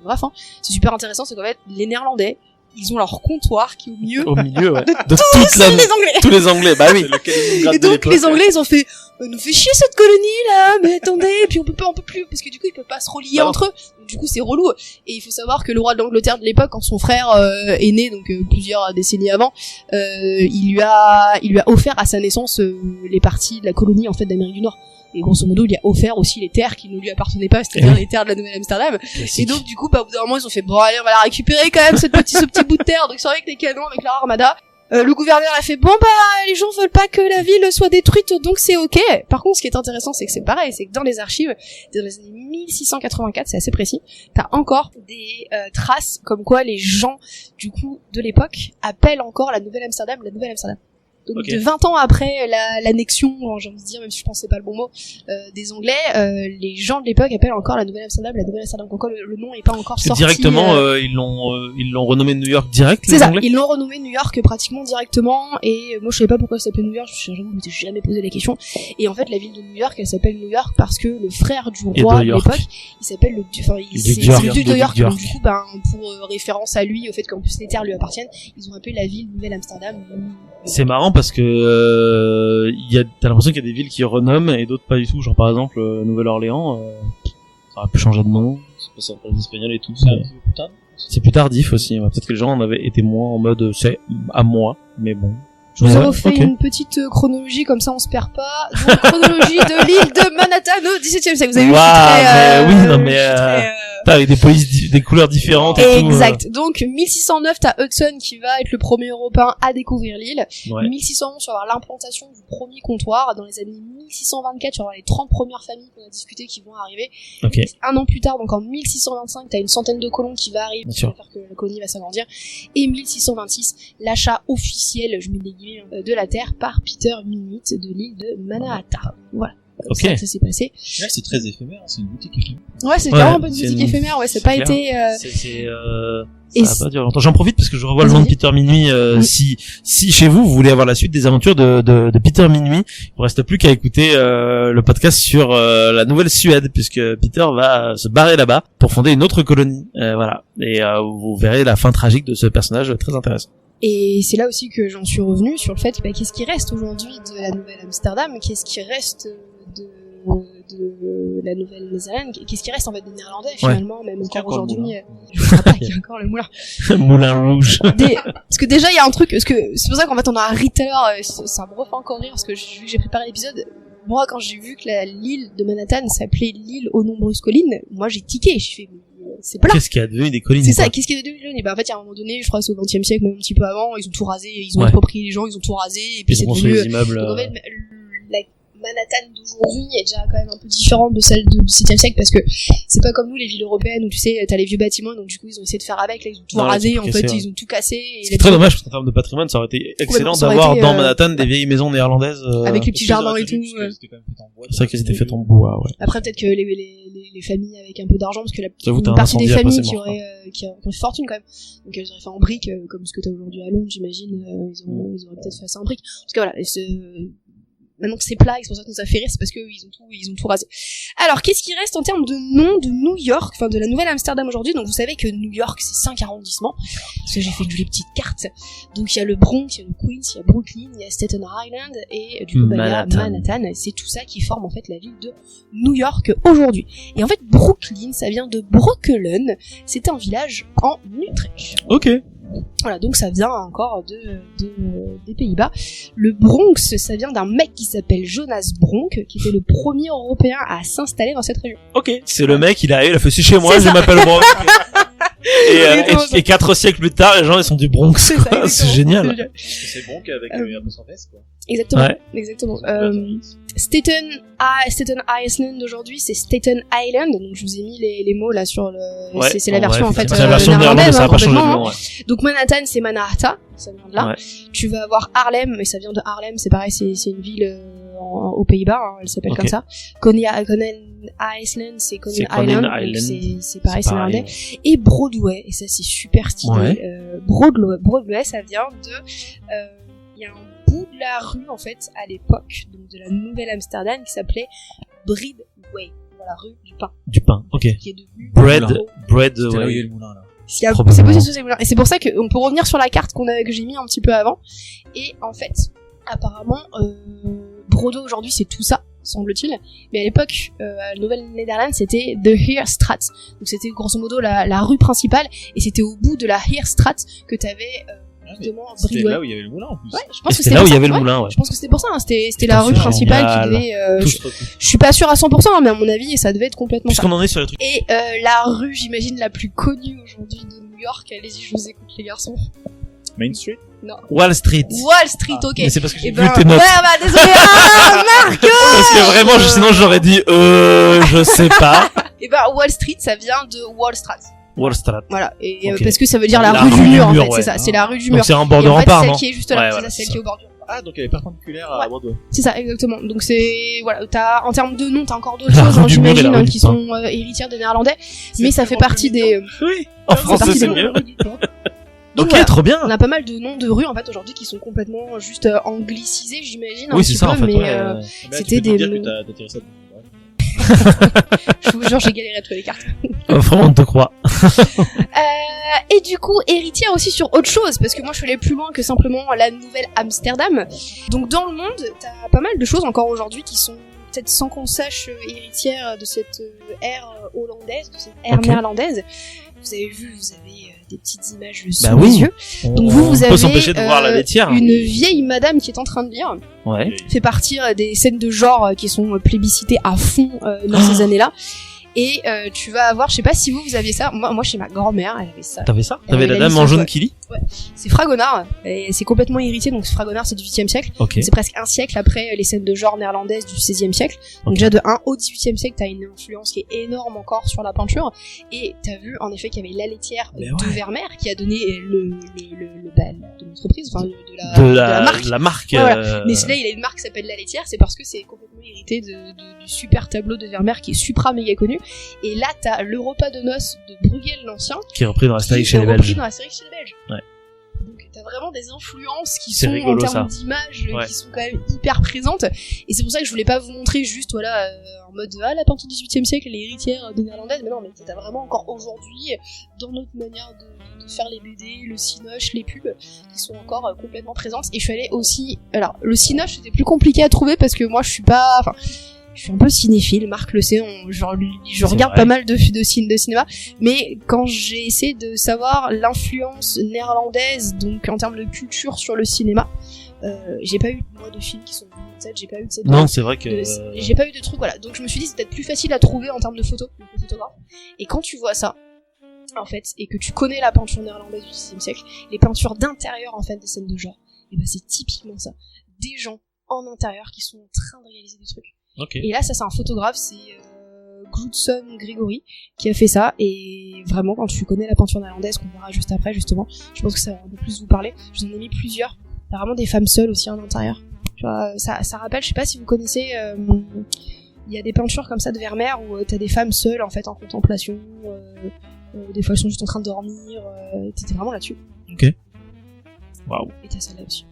bref hein, c'est super intéressant, c'est qu'en fait les Néerlandais ils ont leur comptoir qui est au milieu ouais. de tous les Anglais, bah oui. Et donc les Anglais ils ont fait nous fait chier cette colonie là, mais attendez, puis on peut plus parce que du coup ils peuvent pas se relier entre eux. Donc, du coup c'est relou. Et il faut savoir que le roi de l'Angleterre de l'époque, quand son frère est né, donc plusieurs décennies avant, il lui a offert à sa naissance les parties de la colonie en fait d'Amérique du Nord. Et grosso modo, il lui a offert aussi les terres qui ne lui appartenaient pas, c'est-à-dire les terres de la Nouvelle-Amsterdam. Et donc, du coup, bah, au bout d'un moment, ils ont fait, bon, allez, on va la récupérer quand même, ce petit bout de terre. Donc, c'est vrai que les canons avec leur armada. Le gouverneur a fait, bon, bah, les gens veulent pas que la ville soit détruite, donc c'est ok. Par contre, ce qui est intéressant, c'est que c'est pareil, c'est que dans les archives, dans les années 1684, c'est assez précis, t'as encore des traces comme quoi les gens, du coup, de l'époque, appellent encore la Nouvelle-Amsterdam. Donc de 20 ans après l'annexion, j'ai envie de dire, même si je pense que c'est pas le bon mot, des Anglais, les gens de l'époque appellent encore la Nouvelle-Amsterdam. Encore le nom est pas encore sorti. Directement, ils l'ont renommé New York direct. C'est ça, Anglais. Ils l'ont renommé New York pratiquement directement. Et moi je savais pas pourquoi ça s'appelait New York. Je m'étais jamais posé la question. Et en fait la ville de New York, elle s'appelle New York parce que le frère du roi de l'époque, il s'appelle le duc de York. Donc du coup, ben pour référence à lui, au fait qu'en plus les terres lui appartiennent, ils ont appelé la ville Nouvelle-Amsterdam. C'est marrant parce que t'as l'impression qu'il y a des villes qui renomment et d'autres pas du tout. Genre par exemple Nouvelle-Orléans, ça aurait pu changer de nom. C'est pas ça, les Espagnols et tout. C'est plus tardif aussi. Ouais. Peut-être que les gens en avaient été moins en mode c'est à moi, mais bon. Je vous ai refait une petite chronologie, comme ça on se perd pas. Donc, chronologie de l'île de Manhattan au XVIIe siècle. Vous avez vu, avec des polices, des couleurs différentes et exact. tout. Donc, 1609, t'as Hudson qui va être le premier Européen à découvrir l'île. Ouais. 1611, tu vas avoir l'implantation du premier comptoir. Dans les années 1624, tu vas avoir les 30 premières familles qu'on a discutées qui vont arriver. Okay. Un an plus tard, donc en 1625, t'as une centaine de colons qui va arriver, qui va faire que la colonie va s'agrandir. Et 1626, l'achat officiel, je mets des guillemets, de la terre par Peter Minute de l'île de Manhattan. Voilà. Okay. Ça s'est passé. Là, c'est très éphémère, c'est une boutique éphémère. Ouais, c'est vraiment une boutique éphémère, ouais, c'est pas été, ça va pas durer longtemps. J'en profite parce que je revois le nom de Peter Minuit. Si chez vous voulez avoir la suite des aventures de Peter Minuit, il vous reste plus qu'à écouter le podcast sur la Nouvelle-Suède, puisque Peter va se barrer là-bas pour fonder une autre colonie. Voilà. Et vous verrez la fin tragique de ce personnage très intéressant. Et c'est là aussi que j'en suis revenue sur le fait, qu'est-ce qui reste aujourd'hui de la Nouvelle-Amsterdam, qu'est-ce qui reste de la Nouvelle-Zélande, qu'est-ce qui reste en fait des Néerlandais finalement, même encore aujourd'hui. Je crois pas qu'il y a encore le moulin. Moulin rouge. Parce que déjà il y a un truc, parce que c'est pour ça qu'en fait on a ri tout à l'heure, ça me refait encore rire parce que vu que j'ai préparé l'épisode, moi quand j'ai vu que l'île de Manhattan s'appelait l'île aux nombreuses collines, moi j'ai tiqué, j'ai fait c'est plat. Qu'est-ce qui a devenu des collines? C'est ça, qu'est-ce qui est devenu des collines? Et ben en fait, il y a un moment donné, je crois que c'est au XXe siècle, même un petit peu avant, ils ont tout rasé, ils ont approprié les gens, ils ont tout rasé, et puis c'est devenu les immeubles. Donc en fait, la Manhattan d'aujourd'hui est déjà quand même un peu différente de celle du XVIIe siècle parce que c'est pas comme nous les villes européennes où tu sais t'as les vieux bâtiments, donc du coup ils ont essayé de faire avec, là ils ont tout rasé, en fait ils ont tout cassé. C'est très dommage parce qu'en termes de patrimoine ça aurait été excellent d'avoir dans Manhattan des vieilles maisons néerlandaises avec les petits jardins et tout. C'est vrai qu'elles étaient faites en bois. Ouais. Après peut-être que les familles avec un peu d'argent, parce que une partie des familles qui ont fait fortune quand même, donc elles auraient fait en briques comme ce que t'as aujourd'hui à Londres, j'imagine. Ils auraient peut-être fait ça en briques parce que voilà. maintenant que c'est plat, et c'est pour ça que ça nous a fait rire, c'est parce que ils ont tout rasé. Alors, qu'est-ce qui reste en termes de nom de New York, enfin de la Nouvelle-Amsterdam aujourd'hui? Donc vous savez que New York c'est 5 arrondissements, parce que j'ai fait les petites cartes. Donc il y a le Bronx, il y a le Queens, il y a Brooklyn, il y a Staten Island, et du coup il y a Manhattan. C'est tout ça qui forme en fait la ville de New York aujourd'hui. Et en fait Brooklyn, ça vient de Broekelen, c'était un village en Utrecht. Ok. Voilà, donc ça vient encore des Pays-Bas. Le Bronx, ça vient d'un mec qui s'appelle Jonas Bronk, qui était le premier Européen à s'installer dans cette région. Ok. C'est le mec, il arrive, il a fait c'est chez moi, C'est je ça. m'appelle Bronx. Exactement ça. Et 4 siècles plus tard, les gens ils sont du Bronx. C'est ça, quoi. C'est exactement. génial. C'est bon qu'avec apostrophe S, quoi. Exactement, Ouais. exactement. Staten Island aujourd'hui, c'est Staten Island. Donc je vous ai mis les mots là sur le. Ouais. C'est la version en fait C'est la version néerlandaise, ça a pas changé de complètement, nom. hein. Donc Manhattan, c'est Manhattan, ça vient de là. Ouais. Tu vas avoir Harlem, mais ça vient de Harlem, c'est pareil, c'est une ville aux Pays-Bas, hein, elle s'appelle Ok. comme ça. Coney Island, c'est Coney C'est Coney Island, Island. donc c'est pareil, c'est pareil. néerlandais. Et Broadway, et ça c'est super stylé. Ouais. Broadway, ça vient de il y a un bout de la rue en fait à l'époque, donc de la Nouvelle-Amsterdam, qui s'appelait Breadway, voilà, rue du pain, Du pain. Ok. qui est devenue Bread. C'était là où il y a Ouais. le moulin, là. C'est Probablement. possible que c'est moulin. Et c'est pour ça qu'on peut revenir sur la carte que j'ai mis un petit peu avant. Et en fait, apparemment, Brodo aujourd'hui c'est tout ça, semble-t-il. Mais à l'époque, à Nouvelle-Néderlande, c'était The Heerstraat. Donc c'était grosso modo la rue principale. Et c'était au bout de la Heerstraat que t'avais justement C'était Breadway. là où il y avait le moulin en plus. Ouais, je Et pense que c'était là où il y pour avait ça, le moulin, ouais. Je pense que c'était pour ça, hein. C'était Putain, la rue c'est principale génial. qui devait, Tout- je suis pas sûre à 100%, hein, mais à mon avis, ça devait être complètement ça. Puisqu'on en est sur les trucs. Et la rue, j'imagine, la plus connue aujourd'hui de New York, allez-y, je vous écoute les garçons. Main Street. Wall Street. Wall Street, ok. Mais c'est parce que j'ai Et vu tes notes. ouais, bah désolé, Marc. Parce que vraiment, sinon j'aurais dit, je sais pas. Et bah Wall Street, ça vient de Wall Street. Wall Street. Voilà, et Ok. parce que ça veut dire la, La rue du mur, en mur, fait, ouais. c'est ça, c'est la rue du Donc mur. c'est en Et bord de en fait, rempart, celle non? qui est juste là, Ouais, c'est voilà, ça, celle c'est qui est au bord du mur. Ah, donc elle est perpendiculaire à Ouais. Bordeaux. C'est ça, exactement. Donc c'est voilà, en termes de noms, t'as encore d'autres choses, rue hein, du mur et la j'imagine, rue hein, du qui pain. sont héritières des Néerlandais, mais ça fait partie des. Oui. En français, partie c'est des- mieux. Donc Ok, voilà. trop bien. On a pas mal de noms de rues en fait aujourd'hui qui sont complètement juste anglicisés, j'imagine. un Oui, c'est petit ça, peu, en fait, mais ouais. C'était tu peux te des dire noms. que t'as tiré ça de je vous jure, j'ai galéré à trouver les cartes. Vraiment, on te croit. Et du coup, héritière aussi sur autre chose, parce que moi je suis allée plus loin que simplement la Nouvelle-Amsterdam. Donc dans le monde, t'as pas mal de choses encore aujourd'hui qui sont peut-être sans qu'on sache héritières de cette ère hollandaise, de cette ère Ok. néerlandaise. Vous avez vu, vous avez des petites images sous Bah les oui. yeux. Donc vous On peut avez s'empêcher de voir la laitière. une vieille madame qui est en train de lire, Ouais. fait partie des scènes de genre qui sont plébiscitées à fond dans ces années-là. Et tu vas avoir, je sais pas si vous aviez ça, moi chez ma grand-mère, elle avait ça. T'avais ça? Elle T'avais avait la la dame en licence, jaune ouais. qui lit? C'est Fragonard, et c'est complètement hérité, donc Fragonard c'est du 8e siècle. Ok. C'est presque un siècle après les scènes de genre néerlandaises du 16e siècle. Donc Ok. déjà de 1 au 18e siècle, t'as une influence qui est énorme encore sur la peinture. Et t'as vu en effet qu'il y avait la laitière Mais de ouais. Vermeer qui a donné le de l'entreprise, enfin de la marque. La marque. Ouais, voilà. Nestlé, il a une marque qui s'appelle La Laitière, c'est parce que c'est complètement hérité du super tableau de Vermeer qui est supra méga connu. Et là, t'as le repas de noces de Bruegel l'Ancien, Qui est repris dans la série qui chez est les repris Belges. dans la série chez les Belges. Ouais. Donc t'as vraiment des influences qui C'est sont rigolo, en ça. termes d'image Ouais. qui sont quand même hyper présentes. Et c'est pour ça que je voulais pas vous montrer juste voilà en mode la peinture du 18e siècle, elle est héritière des néerlandaises. Mais non, mais t'as vraiment encore aujourd'hui dans notre manière de faire les BD, le cinoche, les pubs qui sont encore complètement présentes. Et je suis allée aussi. Alors le cinoche c'était plus compliqué à trouver parce que moi je suis pas. Enfin, je suis un peu cinéphile, Marc le sait, je regarde vrai. pas mal de cinéma, mais quand j'ai essayé de savoir l'influence néerlandaise, donc en termes de culture sur le cinéma, j'ai pas eu moi de films qui sont venus en tête, j'ai pas eu de cette Non, c'est vrai que. j'ai pas eu de trucs, voilà. Donc je me suis dit c'est peut-être plus facile à trouver en termes de photos, de photographe. Et quand tu vois ça, en fait, et que tu connais la peinture néerlandaise du 6e siècle, les peintures d'intérieur en fait des scènes de genre, et ben c'est typiquement ça. Des gens en intérieur qui sont en train de réaliser des trucs. Ok. Et là, ça c'est un photographe, c'est Gludson Gregory qui a fait ça. Et vraiment, quand tu connais la peinture néerlandaise, qu'on verra juste après, justement, je pense que ça va un peu plus vous parler. Je vous en ai mis plusieurs. T'as vraiment des femmes seules aussi en intérieur. Tu vois, ça rappelle, je sais pas si vous connaissez, il y a des peintures comme ça de Vermeer où t'as des femmes seules en fait en contemplation. Des fois elles sont juste en train de dormir. T'étais vraiment là-dessus. Ok. Waouh. Et t'as ça là aussi.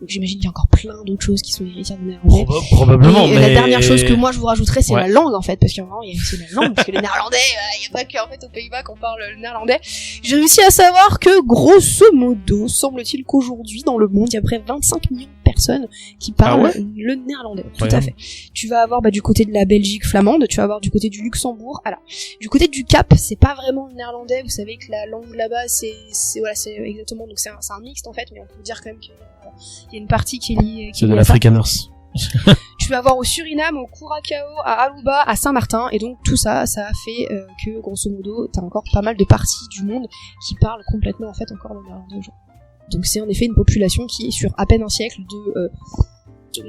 Donc j'imagine qu'il y a encore plein d'autres choses qui sont héritières du néerlandais. Probablement, et mais... la dernière chose que moi je vous rajouterais, c'est Ouais. la langue en fait, parce qu'il y a aussi la langue, parce que les néerlandais, il y a pas que en fait aux Pays-Bas qu'on parle le néerlandais. J'ai réussi à savoir que grosso modo, semble-t-il qu'aujourd'hui dans le monde, il y a à peu près 25 millions de personnes qui parlent le néerlandais. Tout à fait. Tu vas avoir du côté de la Belgique flamande, tu vas avoir du côté du Luxembourg. Alors, du côté du Cap, c'est pas vraiment le néerlandais. Vous savez que la langue là-bas, c'est exactement. Donc c'est un mixte en fait, mais on peut dire quand même qu'il y a une partie qui est liée. C'est de l'Afrikaners. Tu vas avoir au Suriname, au Curaçao, à Aruba, à Saint-Martin, et donc tout ça, ça a fait que grosso modo, t'as encore pas mal de parties du monde qui parlent complètement en fait encore le néerlandais aujourd'hui. Donc c'est en effet une population qui, sur à peine un siècle de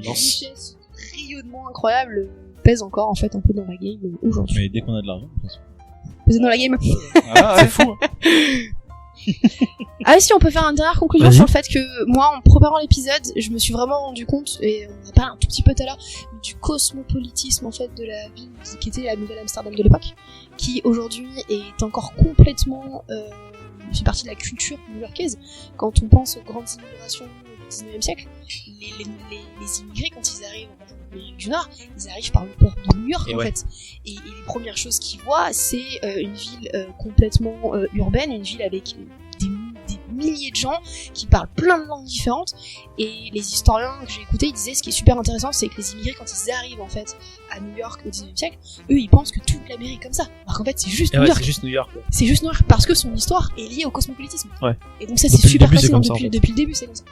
richesse, de rayonnement incroyable, pèse encore en fait un peu dans la game aujourd'hui. Mais dès qu'on a de l'argent, Pèse dans la game. c'est fou. Ah si, on peut faire une dernière conclusion Vas-y. sur le fait que moi, en préparant l'épisode, je me suis vraiment rendu compte, et on en a parlé un tout petit peu tout à l'heure, du cosmopolitisme en fait de la ville qui était la Nouvelle Amsterdam de l'époque, qui aujourd'hui est encore complètement fait partie de la culture new-yorkaise. Quand on pense aux grandes immigrations du 19e siècle, les immigrés, quand ils arrivent en Amérique du Nord, ils arrivent par le port de New York Et en ouais. fait. Et les premières choses qu'ils voient, c'est une ville complètement urbaine, une ville avec des milliers de gens qui parlent plein de langues différentes. Et les historiens que j'ai écoutés, ils disaient ce qui est super intéressant, c'est que les immigrés, quand ils arrivent en fait à New York au 19e siècle, eux ils pensent que toute l'Amérique est comme ça. Alors qu'en fait c'est juste New York. C'est juste New York. Ouais. C'est juste New York parce que son histoire est liée au cosmopolitisme. Ouais. Et donc ça c'est Depuis le super début, c'est fascinant comme ça, en fait. depuis le début, c'est comme ça.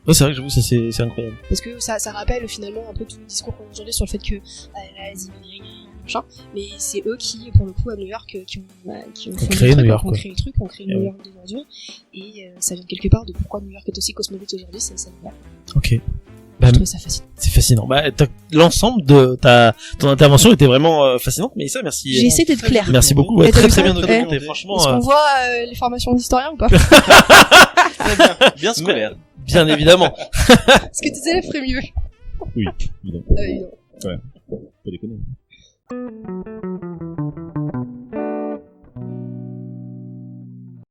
Ouais, c'est vrai que j'avoue, ça c'est incroyable. Parce que ça rappelle finalement un peu tout le discours qu'on a aujourd'hui sur le fait que les immigrés machin, mais c'est eux qui pour le coup à New York qui ont créé New York, ont créé le truc, ont créé New York d'aujourd'hui, et ça vient de quelque part de pourquoi New York est aussi cosmopolite aujourd'hui, ça me va. Ok. Je trouve ça fascinant. C'est fascinant. L'ensemble de ton intervention était vraiment fascinante, mais ça, merci. J'ai essayé d'être clair. Merci beaucoup. Ouais, Et t'as très vu très ça bien Ouais. documenté. Franchement, Est-ce qu'on voit les formations d'historiens ou pas? Bien scolaire. bien évidemment. Est-ce que tes élèves feraient mieux? Oui, évidemment. Ah, évidemment. Pas déconner.